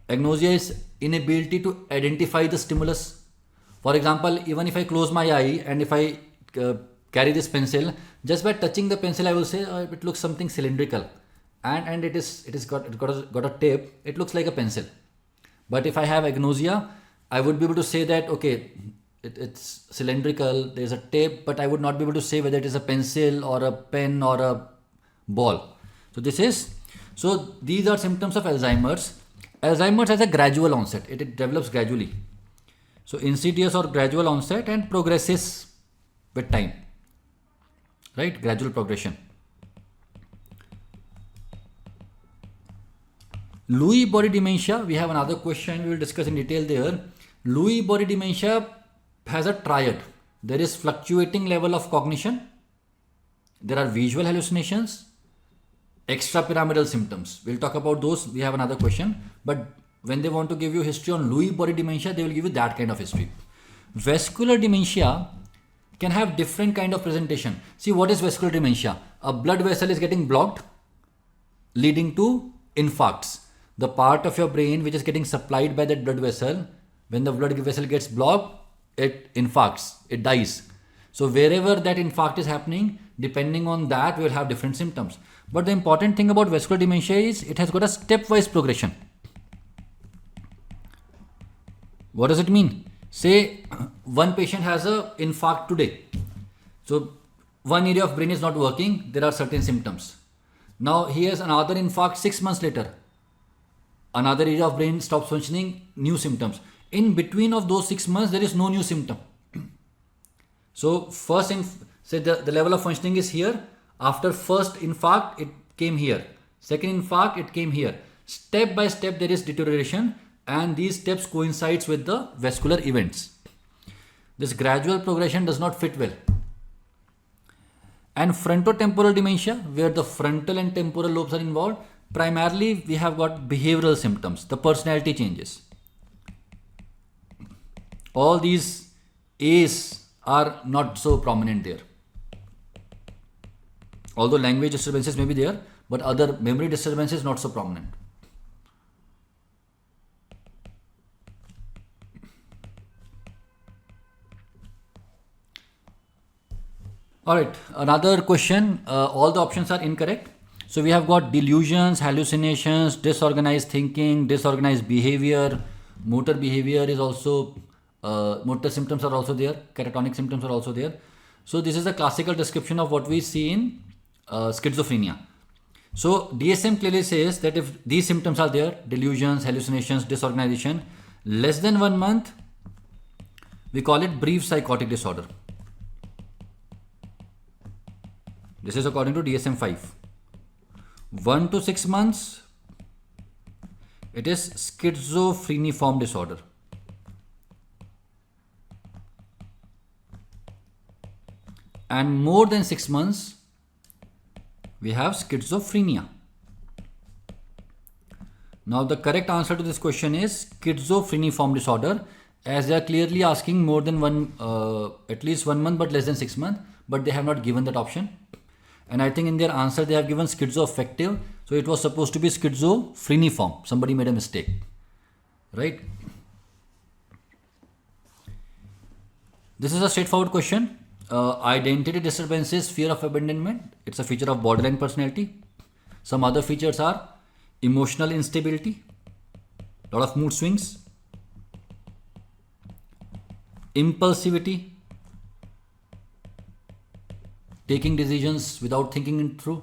Agnosia is inability to identify the stimulus. For example, even if I close my eye and if I carry this pencil, just by touching the pencil I will say, oh, it looks something cylindrical. And it is got a tip, it looks like a pencil. But if I have agnosia, I would be able to say that, okay, it's cylindrical, there's a tip, but I would not be able to say whether it is a pencil or a pen or a ball. So these are symptoms of Alzheimer's. Alzheimer's has a gradual onset, it develops gradually. So insidious or gradual onset and progresses with time, right? Gradual progression. Lewy body dementia, we have another question we will discuss in detail there. Lewy body dementia has a triad. There is fluctuating level of cognition, there are visual hallucinations, extrapyramidal symptoms. We'll talk about those, we have another question. But when they want to give you history on Lewy body dementia, they will give you that kind of history. Vascular dementia can have different kind of presentation. See, what is vascular dementia? A blood vessel is getting blocked, leading to infarcts. The part of your brain which is getting supplied by that blood vessel, when the blood vessel gets blocked, it infarcts, it dies. So wherever that infarct is happening, depending on that, we will have different symptoms. But the important thing about vascular dementia is it has got a stepwise progression. What does it mean? Say one patient has an infarct today. So one area of brain is not working, there are certain symptoms. Now he has another infarct 6 months later. Another area of brain stops functioning, new symptoms. In between of those 6 months, there is no new symptom. So first, say the level of functioning is here. After first infarct, it came here. Second infarct, it came here. Step by step, there is deterioration, and these steps coincides with the vascular events. This gradual progression does not fit well. And frontotemporal dementia, where the frontal and temporal lobes are involved, primarily we have got behavioral symptoms, the personality changes. All these A's are not so prominent there. Although language disturbances may be there, but other memory disturbances not so prominent. Alright, another question. All the options are incorrect. So we have got delusions, hallucinations, disorganized thinking, disorganized behavior, motor behavior is also, motor symptoms are also there, catatonic symptoms are also there. So this is a classical description of what we see in schizophrenia. So DSM clearly says that if these symptoms are there, delusions, hallucinations, disorganization, less than 1 month, we call it brief psychotic disorder. This is according to DSM-5. 1 to 6 months, it is schizophreniform disorder. And more than 6 months, we have schizophrenia. Now the correct answer to this question is schizophreniform disorder, as they are clearly asking more than at least 1 month but less than 6 months, but they have not given that option. And I think in their answer they have given schizoaffective, so it was supposed to be schizophreniform. Somebody made a mistake, right? This is a straightforward question. Identity disturbances, fear of abandonment, it's a feature of borderline personality. Some other features are emotional instability, lot of mood swings, impulsivity, taking decisions without thinking it through,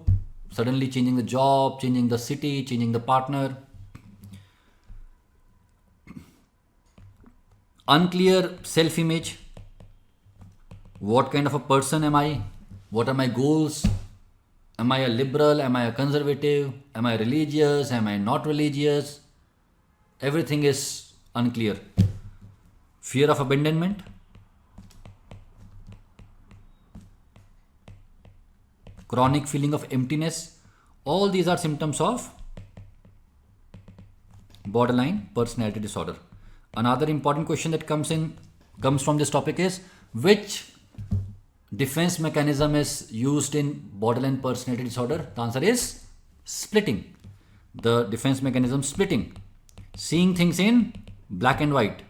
suddenly changing the job, changing the city, changing the partner, unclear self-image. What kind of a person am I? What are my goals? Am I a liberal? Am I a conservative? Am I religious? Am I not religious? Everything is unclear. Fear of abandonment. Chronic feeling of emptiness. All these are symptoms of borderline personality disorder. Another important question that comes from this topic is, which defense mechanism is used in borderline personality disorder? The answer is splitting. The defense mechanism splitting. Seeing things in black and white.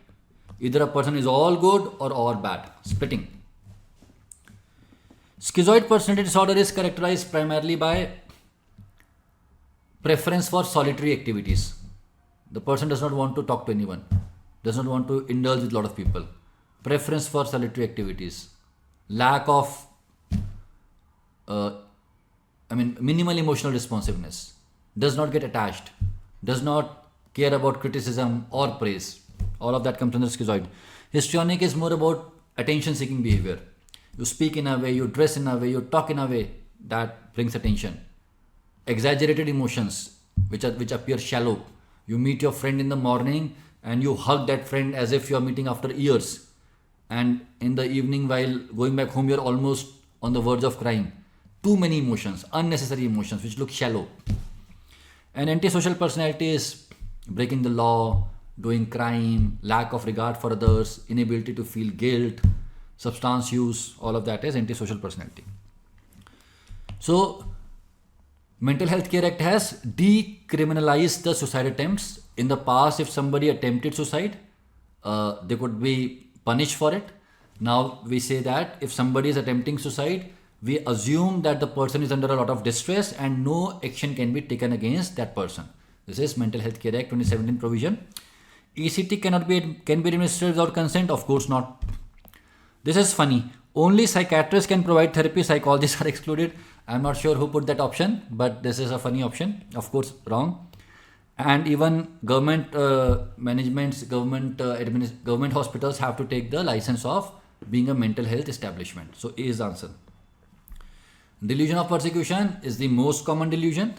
Either a person is all good or all bad. Splitting. Schizoid personality disorder is characterized primarily by preference for solitary activities. The person does not want to talk to anyone, does not want to indulge with a lot of people. Preference for solitary activities. Lack of, minimal emotional responsiveness. Does not get attached. Does not care about criticism or praise. All of that comes under schizoid. Histrionic is more about attention-seeking behavior. You speak in a way, you dress in a way, you talk in a way that brings attention. Exaggerated emotions, which appear shallow. You meet your friend in the morning and you hug that friend as if you are meeting after years. And in the evening, while going back home, you're almost on the verge of crying. Too many emotions, unnecessary emotions, which look shallow. And antisocial personality is breaking the law, doing crime, lack of regard for others, inability to feel guilt, substance use, all of that is antisocial personality. So, Mental Health Care Act has decriminalized the suicide attempts. In the past, if somebody attempted suicide, they could be punished for it. Now we say that if somebody is attempting suicide, we assume that the person is under a lot of distress and no action can be taken against that person. This is Mental Health Care Act 2017 provision. ECT can be administered without consent? Of course not. This is funny. Only psychiatrists can provide therapy, psychologists are excluded. I'm not sure who put that option, but this is a funny option. Of course, wrong. And even government managements, government hospitals have to take the license of being a mental health establishment. So A is the answer. Delusion of persecution is the most common delusion.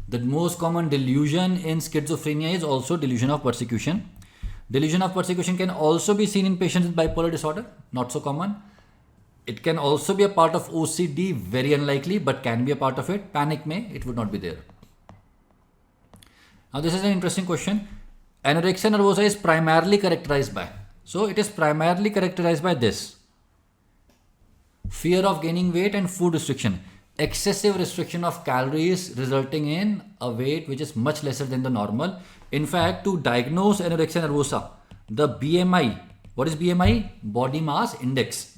The most common delusion in schizophrenia is also delusion of persecution. Delusion of persecution can also be seen in patients with bipolar disorder, not so common. It can also be a part of OCD, very unlikely, but can be a part of it. Panic may, it would not be there. Now this is an interesting question. Anorexia nervosa is primarily characterized by. So it is primarily characterized by this. Fear of gaining weight and food restriction. Excessive restriction of calories resulting in a weight which is much lesser than the normal. In fact, to diagnose anorexia nervosa, the BMI, what is BMI? Body mass index,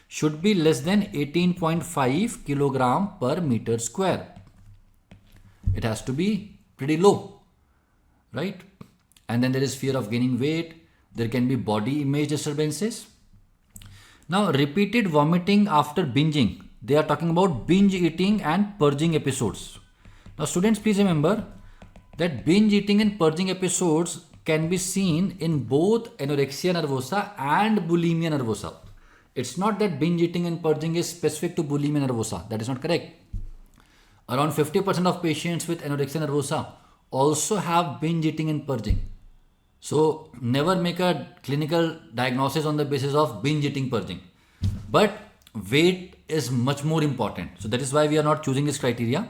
should be less than 18.5 kilogram per meter square. It has to be pretty low, right? And then there is fear of gaining weight. There can be body image disturbances. Now, repeated vomiting after binging. They are talking about binge eating and purging episodes. Now, students, please remember that binge eating and purging episodes can be seen in both anorexia nervosa and bulimia nervosa. It's not that binge eating and purging is specific to bulimia nervosa. That is not correct. Around 50% of patients with anorexia nervosa also have binge eating and purging. So never make a clinical diagnosis on the basis of binge eating purging. But weight is much more important. So that is why we are not choosing this criteria,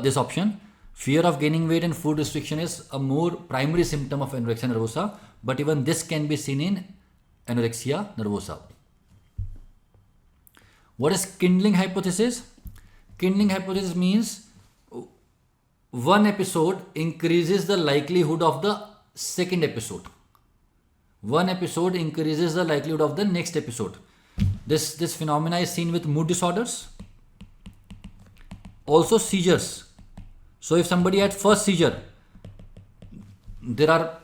this option. Fear of gaining weight and food restriction is a more primary symptom of anorexia nervosa, but even this can be seen in anorexia nervosa. What is kindling hypothesis? Kindling hypothesis means one episode increases the likelihood of the second episode. One episode increases the likelihood of the next episode. This phenomena is seen with mood disorders. Also seizures. So if somebody had first seizure, the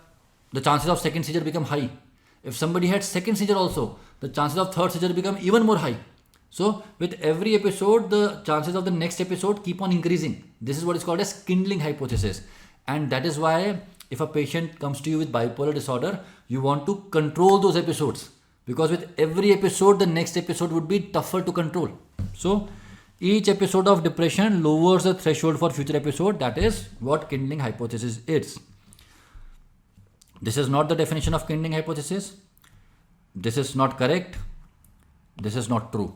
chances of second seizure become high. If somebody had second seizure also, the chances of third seizure become even more high. So with every episode, the chances of the next episode keep on increasing. This is what is called as kindling hypothesis. And that is why if a patient comes to you with bipolar disorder, you want to control those episodes. Because with every episode, the next episode would be tougher to control. So each episode of depression lowers the threshold for future episode. That is what kindling hypothesis is. This is not the definition of kindling hypothesis. This is not correct. This is not true.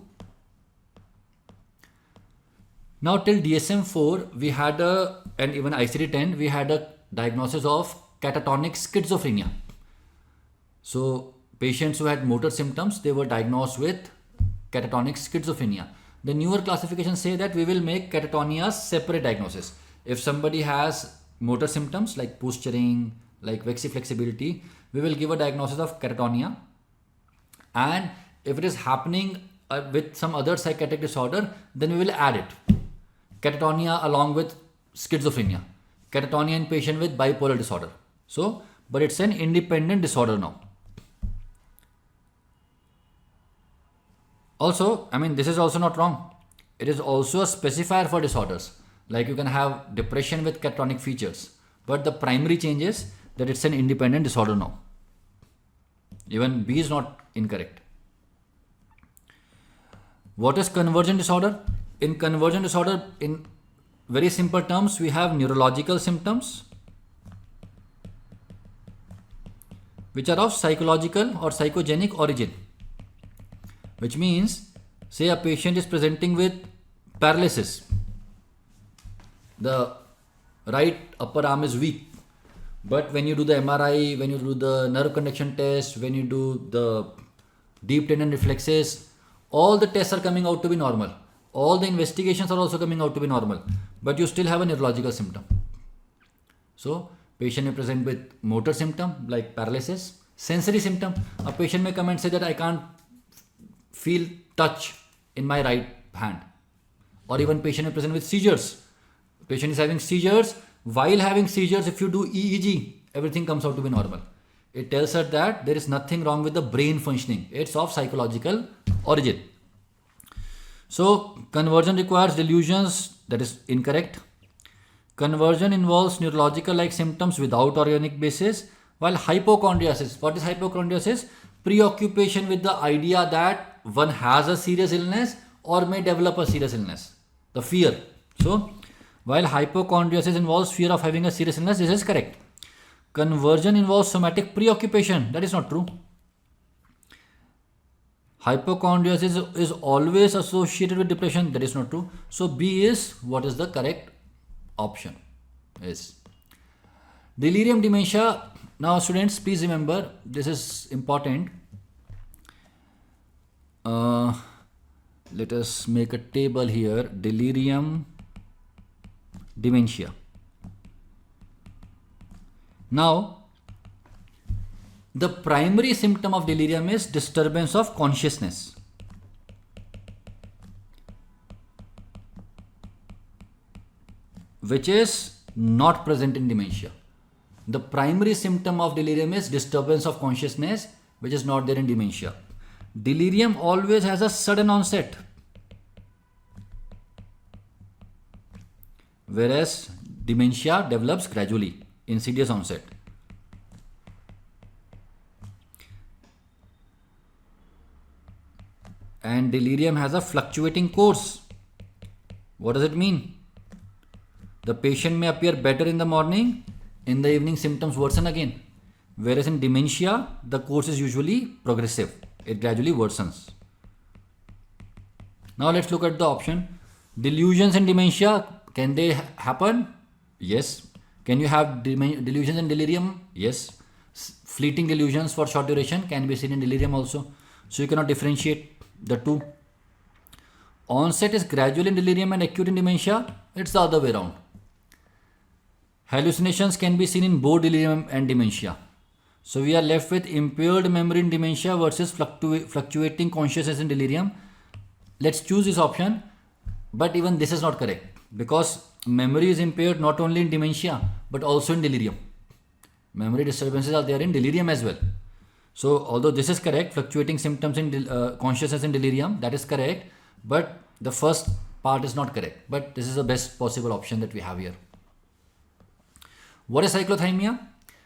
Now till DSM-4, we had and even ICD-10, we had a diagnosis of catatonic schizophrenia. So patients who had motor symptoms, they were diagnosed with catatonic schizophrenia. The newer classifications say that we will make catatonia separate diagnosis. If somebody has motor symptoms like posturing, like vexiflexibility, we will give a diagnosis of catatonia. And if it is happening with some other psychiatric disorder, then we will add it. Catatonia along with schizophrenia. Catatonia in patient with bipolar disorder. So, but it's an independent disorder now. Also, this is also not wrong. It is also a specifier for disorders. Like you can have depression with catatonic features. But the primary change is that it's an independent disorder now. Even B is not incorrect. What is convergent disorder? In convergent disorder, in very simple terms, we have neurological symptoms which are of psychological or psychogenic origin. Which means, say a patient is presenting with paralysis. The right upper arm is weak. But when you do the MRI, when you do the nerve conduction test, when you do the deep tendon reflexes, all the tests are coming out to be normal. All the investigations are also coming out to be normal. But you still have a neurological symptom. So, patient may present with motor symptom like paralysis. Sensory symptom, a patient may come and say that I can't feel touch in my right hand. Or even patient may present with seizures. Patient is having seizures. While having seizures, if you do EEG, everything comes out to be normal. It tells us that there is nothing wrong with the brain functioning. It's of psychological origin. So, conversion requires delusions. That is incorrect. Conversion involves neurological-like symptoms without organic basis. While hypochondriasis, what is hypochondriasis? Preoccupation with the idea that one has a serious illness or may develop a serious illness. the fear. So, while hypochondriasis involves fear of having a serious illness, this is correct. Conversion involves somatic preoccupation. That is not true. Hypochondriasis is always associated with depression. That is not true. So B is what is the correct option. Yes. Delirium dementia. Now students, please remember, this is important. Let us make a table here. Delirium dementia. Now, the primary symptom of delirium is disturbance of consciousness. Which is not present in dementia. The primary symptom of delirium is disturbance of consciousness, which is not there in dementia. Delirium always has a sudden onset, whereas dementia develops gradually, insidious onset. And delirium has a fluctuating course. What does it mean? The patient may appear better in the morning, in the evening symptoms worsen again. Whereas in dementia, the course is usually progressive. It gradually worsens. Now let's look at the option. Delusions in dementia, can they happen? Yes. Can you have delusions in delirium? Yes. Fleeting delusions for short duration can be seen in delirium also. So you cannot differentiate the two. Onset is gradual in delirium and acute in dementia. It's the other way around. Hallucinations can be seen in both delirium and dementia. So we are left with impaired memory in dementia versus fluctuating consciousness in delirium. Let's choose this option. But even this is not correct, because memory is impaired not only in dementia but also in delirium. Memory disturbances are there in delirium as well. So although this is correct, fluctuating symptoms in consciousness in delirium, that is correct, but the first part is not correct. But this is the best possible option that we have here. What is cyclothymia?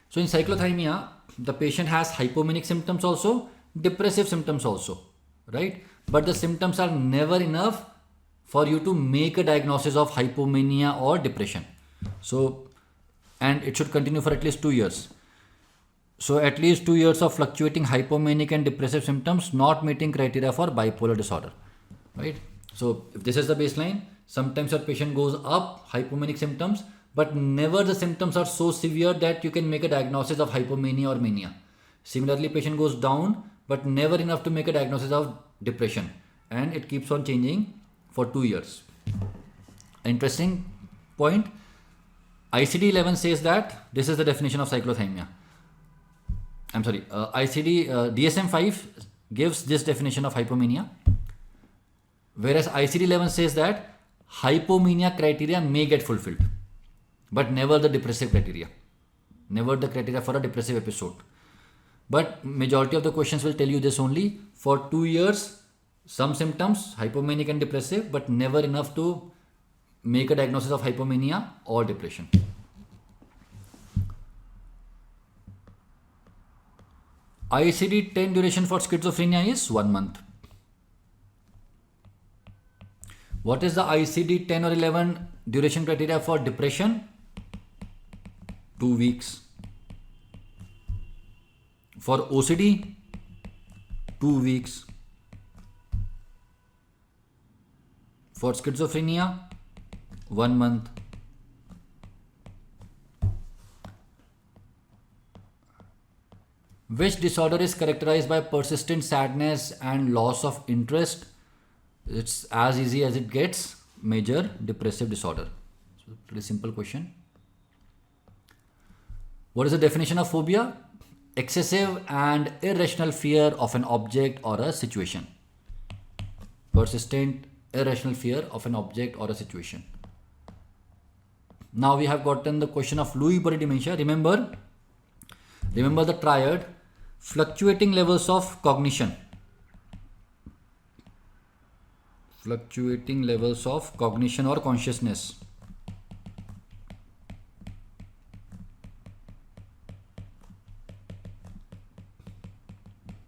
So in cyclothymia, the patient has hypomanic symptoms also, depressive symptoms also, right? But the symptoms are never enough for you to make a diagnosis of hypomania or depression. So, and it should continue for at least 2 years. So at least 2 years of fluctuating hypomanic and depressive symptoms not meeting criteria for bipolar disorder, right? So if this is the baseline, sometimes your patient goes up, hypomanic symptoms, but never the symptoms are so severe that you can make a diagnosis of hypomania or mania. Similarly, patient goes down, but never enough to make a diagnosis of depression, and it keeps on changing for 2 years. Interesting point. ICD-11 says that this is the definition of cyclothymia. I'm sorry, DSM-5 gives this definition of hypomania, whereas ICD-11 says that hypomania criteria may get fulfilled, but never the depressive criteria, never the criteria for a depressive episode. But majority of the questions will tell you this only. For 2 years, some symptoms, hypomanic and depressive, but never enough to make a diagnosis of hypomania or depression. ICD-10 duration for schizophrenia is 1 month. What is the ICD-10 or 11 duration criteria for depression? 2 weeks. For OCD, 2 weeks. For schizophrenia, 1 month. Which disorder is characterized by persistent sadness and loss of interest? It's as easy as it gets. Major depressive disorder. So, pretty simple question. What is the definition of phobia? Excessive and irrational fear of an object or a situation. Persistent, irrational fear of an object or a situation. Now we have gotten the question of Lewy body dementia. Remember the triad. Fluctuating levels of cognition. Fluctuating levels of cognition or consciousness.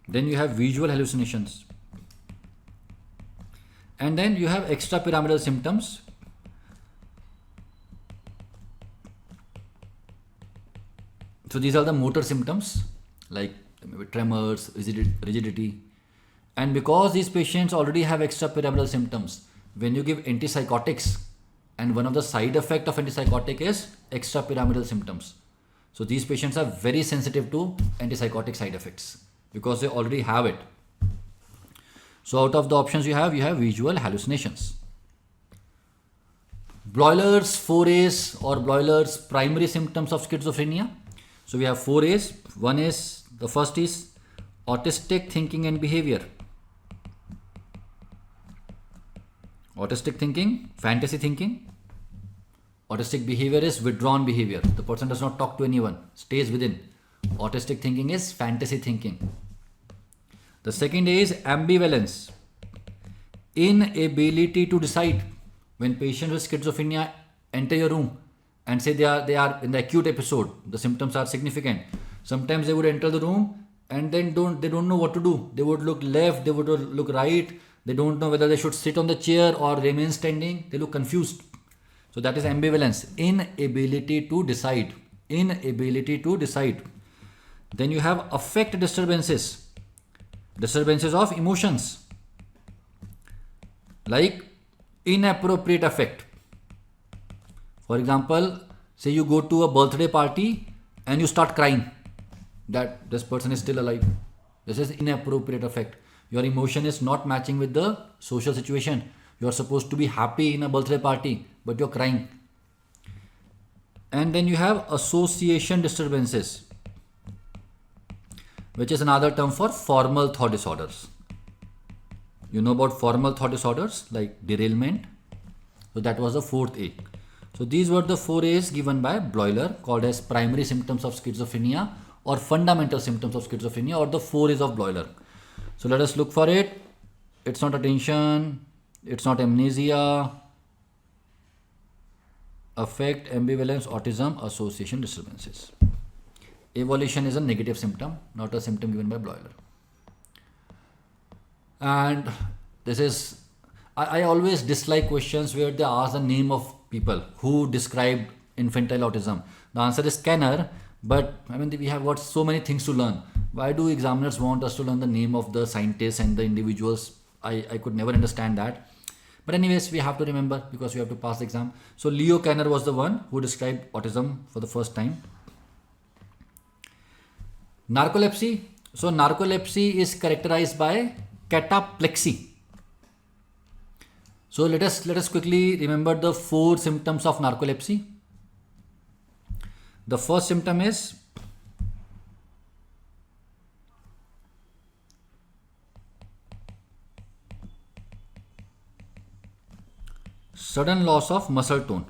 Then you have visual hallucinations. And then you have extrapyramidal symptoms, So these are the motor symptoms like maybe tremors, rigidity. And because these patients already have extrapyramidal symptoms, when you give antipsychotics, and one of the side effect of antipsychotic is extrapyramidal symptoms. So these patients are very sensitive to antipsychotic side effects because they already have it. So out of the options you have visual hallucinations. Bloyler's 4A's or Bloyler's primary symptoms of schizophrenia. So we have 4A's. The first is autistic thinking and behavior. Autistic thinking, fantasy thinking. Autistic behavior is withdrawn behavior. The person does not talk to anyone, stays within. Autistic thinking is fantasy thinking. The second is ambivalence. Inability to decide. When patients with schizophrenia enter your room and say they are in the acute episode, the symptoms are significant. Sometimes they would enter the room and then they don't know what to do. They would look left, they would look right. They don't know whether they should sit on the chair or remain standing. They look confused. So that is ambivalence, inability to decide. Inability to decide. Then you have affect disturbances. Disturbances of emotions. Like inappropriate affect. For example, say you go to a birthday party and you start crying that this person is still alive. This is inappropriate affect. Your emotion is not matching with the social situation. You are supposed to be happy in a birthday party, but you're crying. And then you have association disturbances, which is another term for formal thought disorders. You know about formal thought disorders like derailment. So that was the 4th A. So these were the 4 A's given by Bloyler, called as primary symptoms of schizophrenia or fundamental symptoms of schizophrenia, or the 4 A's of Bloyler. So let us look for it. It's not attention, it's not amnesia, affect, ambivalence, autism, association disturbances. Evolution is a negative symptom, not a symptom given by Bloyler. And this is, I always dislike questions where they ask the name of people who described infantile autism. The answer is Scanner, but I mean, we have got so many things to learn. Why do examiners want us to learn the name of the scientists and the individuals? I could never understand that. But anyways, we have to remember because we have to pass the exam. So Leo Kanner was the one who described autism for the first time. Narcolepsy. So narcolepsy is characterized by cataplexy. So let us quickly remember the 4 symptoms of narcolepsy. The first symptom is sudden loss of muscle tone.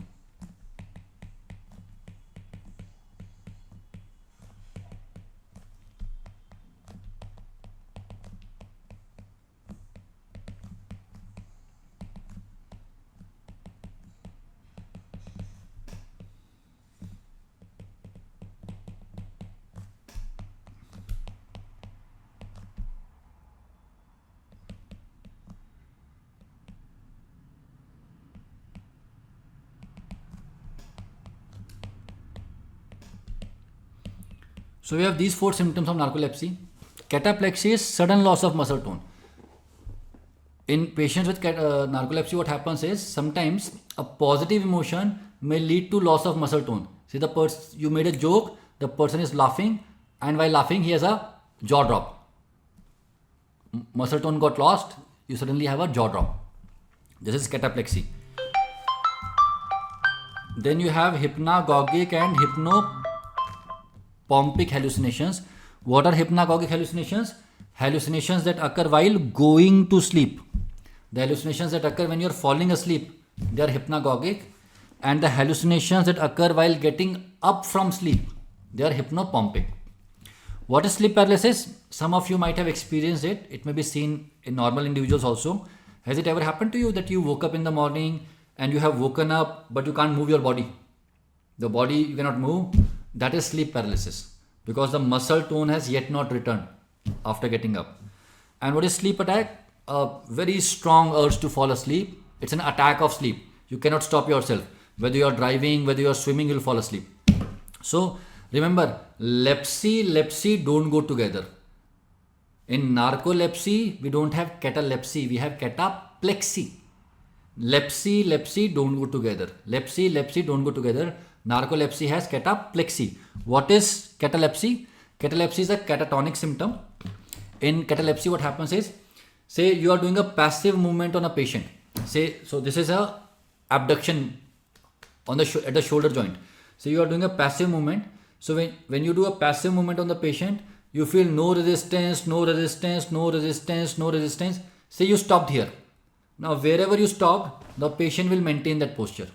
So we have these 4 symptoms of narcolepsy. Cataplexy is sudden loss of muscle tone. In patients with narcolepsy, what happens is sometimes a positive emotion may lead to loss of muscle tone. See, you made a joke, the person is laughing, and while laughing he has a jaw drop. Muscle tone got lost, you suddenly have a jaw drop. This is cataplexy. Then you have hypnagogic and hypnopompic hallucinations. What are hypnagogic hallucinations? Hallucinations that occur while going to sleep. The hallucinations that occur when you are falling asleep, they are hypnagogic. And the hallucinations that occur while getting up from sleep, they are hypnopompic. What is sleep paralysis? Some of you might have experienced it. It may be seen in normal individuals also. Has it ever happened to you that you woke up in the morning and you have woken up but you can't move your body? The body you cannot move. That is sleep paralysis because the muscle tone has yet not returned after getting up. And what is sleep attack? A very strong urge to fall asleep. It's an attack of sleep. You cannot stop yourself. Whether you are driving, whether you are swimming, you'll fall asleep. So Remember, lepsy don't go together. In narcolepsy, we don't have catalepsy, we have cataplexy. Lepsy don't go together. Lepsy don't go together. Narcolepsy has cataplexy. What is catalepsy? Catalepsy is a catatonic symptom. In catalepsy, what happens is, say you are doing a passive movement on a patient. So this is a abduction on the at the shoulder joint. So you are doing a passive movement. So when you do a passive movement on the patient, you feel no resistance. Say you stopped here. Now wherever you stopped, the patient will maintain that posture.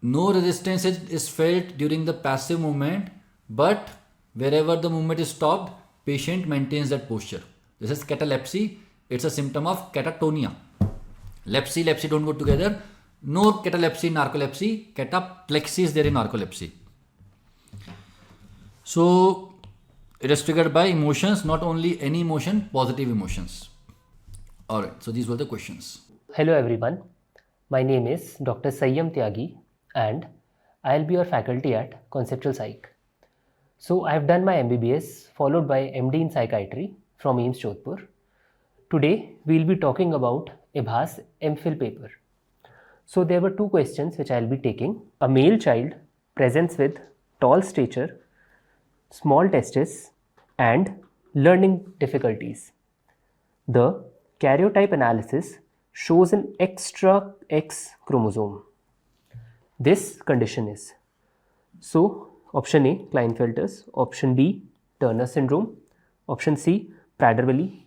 No resistance is felt during the passive movement, but wherever the movement is stopped, patient maintains that posture. This is catalepsy. It's a symptom of catatonia. Lepsy don't go together. No catalepsy in narcolepsy. Cataplexy is there in narcolepsy. So it is triggered by emotions, not only any emotion, positive emotions. Alright, so these were the questions. Hello everyone, my name is Dr. Sanyam Tyagi and I'll be your faculty at Conceptual Psych. So I have done my MBBS followed by MD in Psychiatry from AIIMS Jodhpur. Today we'll be talking about IHBAS M.Phil paper. So there were two questions which I'll be taking. A male child presents with tall stature, small testes and learning difficulties. The karyotype analysis shows an extra X chromosome. This condition is, so option A, Klinefelter's, option B, Turner syndrome, option C, Prader-Willi,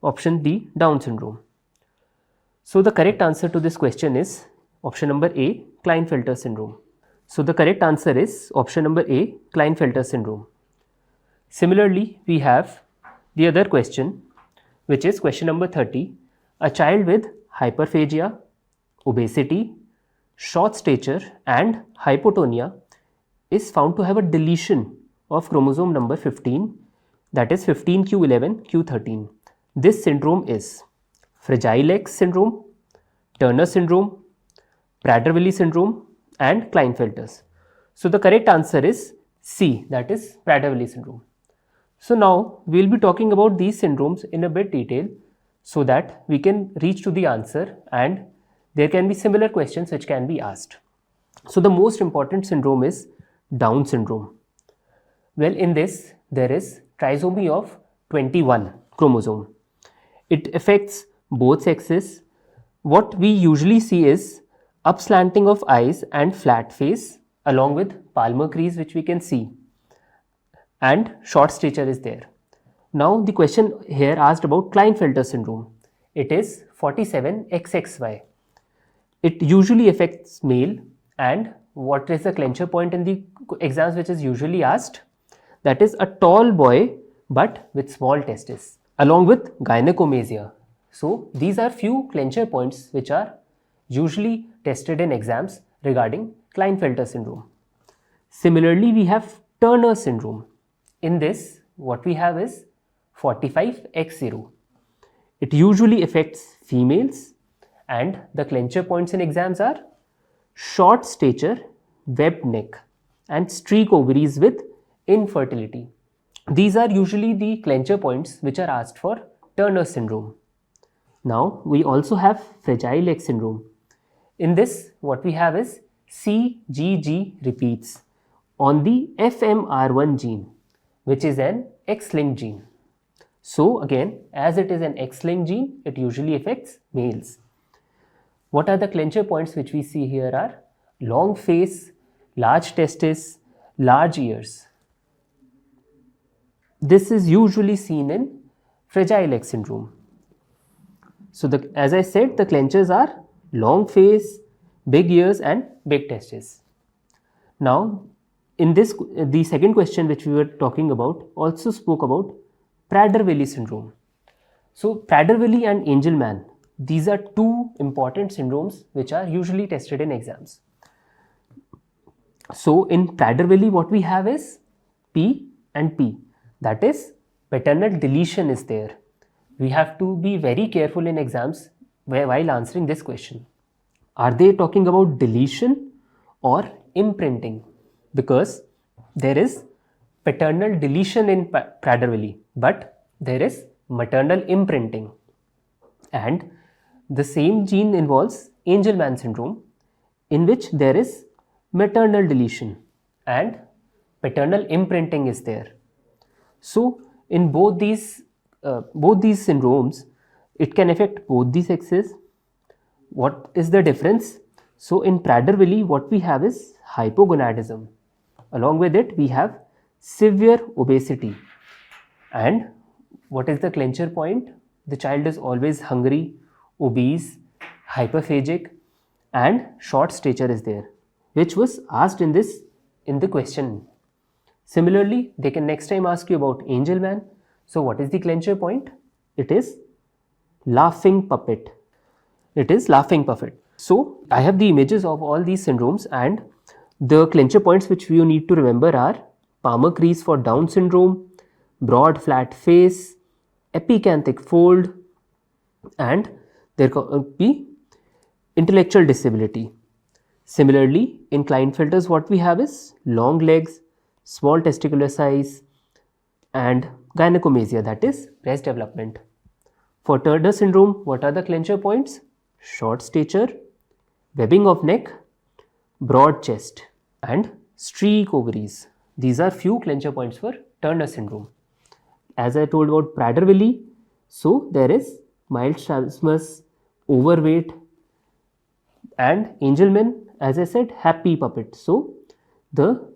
option D, Down syndrome. So the correct answer to this question is option number A, Klinefelter syndrome. So the correct answer is option number A, Klinefelter syndrome. Similarly, we have the other question, which is question number 30. A child with hyperphagia, obesity, short stature and hypotonia is found to have a deletion of chromosome number 15, that is 15q11q13. This syndrome is Fragile X syndrome, Turner syndrome, Prader-Willi syndrome and Klinefelter's. So the correct answer is C, that is Prader-Willi syndrome. So now we will be talking about these syndromes in a bit detail so that we can reach to the answer and there can be similar questions which can be asked. So the most important syndrome is Down syndrome. Well, in this there is trisomy of 21 chromosome. It affects both sexes. What we usually see is upslanting of eyes and flat face along with palmar crease, which we can see, and short stature is there. Now the question here asked about Klinefelter syndrome. It is 47XXY. It usually affects male, and what is the clincher point in the exams which is usually asked? That is a tall boy but with small testes along with gynecomastia. So these are few clincher points which are usually tested in exams regarding Klinefelter syndrome. Similarly, we have Turner syndrome. In this, what we have is 45X0. It usually affects females and the clincher points in exams are short stature, webbed neck and streak ovaries with infertility. These are usually the clincher points which are asked for Turner syndrome. Now we also have Fragile X syndrome. In this, what we have is CGG repeats on the FMR1 gene, which is an X-linked gene. So again, as it is an X-linked gene, it usually affects males. What are the clincher points which we see here are long face, large testes, large ears. This is usually seen in Fragile X syndrome. So as I said, the clinchers are long face, big ears and big testes. Now in this, the second question which we were talking about also spoke about Prader-Willi syndrome. So Prader-Willi and Angelman, these are two important syndromes which are usually tested in exams. So in Prader-Willi, what we have is P and P, that is paternal deletion is there. We have to be very careful in exams while answering this question. Are they talking about deletion or imprinting? Because there is paternal deletion in Prader-Willi, but there is maternal imprinting. And the same gene involves Angelman syndrome, in which there is maternal deletion and paternal imprinting is there. So in both these syndromes, it can affect both the sexes. What is the difference? So in Prader-Willi, what we have is hypogonadism. Along with it, we have severe obesity. And what is the clincher point? The child is always hungry, obese, hyperphagic, and short stature is there, which was asked in the question. Similarly, they can next time ask you about Angelman. So what is the clincher point? It is laughing puppet. It is laughing puppet. So I have the images of all these syndromes, and the clincher points which you need to remember are palmar crease for Down syndrome, broad flat face, epicanthic fold, and there could be intellectual disability. Similarly, in Klinefelter's, what we have is long legs, small testicular size, and gynecomastia, that is breast development. For Turner syndrome, what are the clincher points? Short stature, webbing of neck, broad chest, and streak ovaries. These are few clincher points for Turner syndrome. As I told about Prader-Willi, so there is mild strabismus, overweight, and Angelman, as I said, happy puppet. So the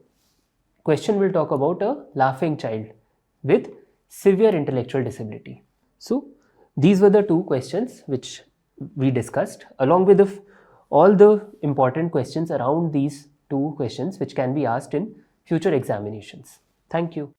question will talk about a laughing child with severe intellectual disability. So these were the two questions which we discussed, along with all the important questions around these two questions which can be asked in future examinations. Thank you.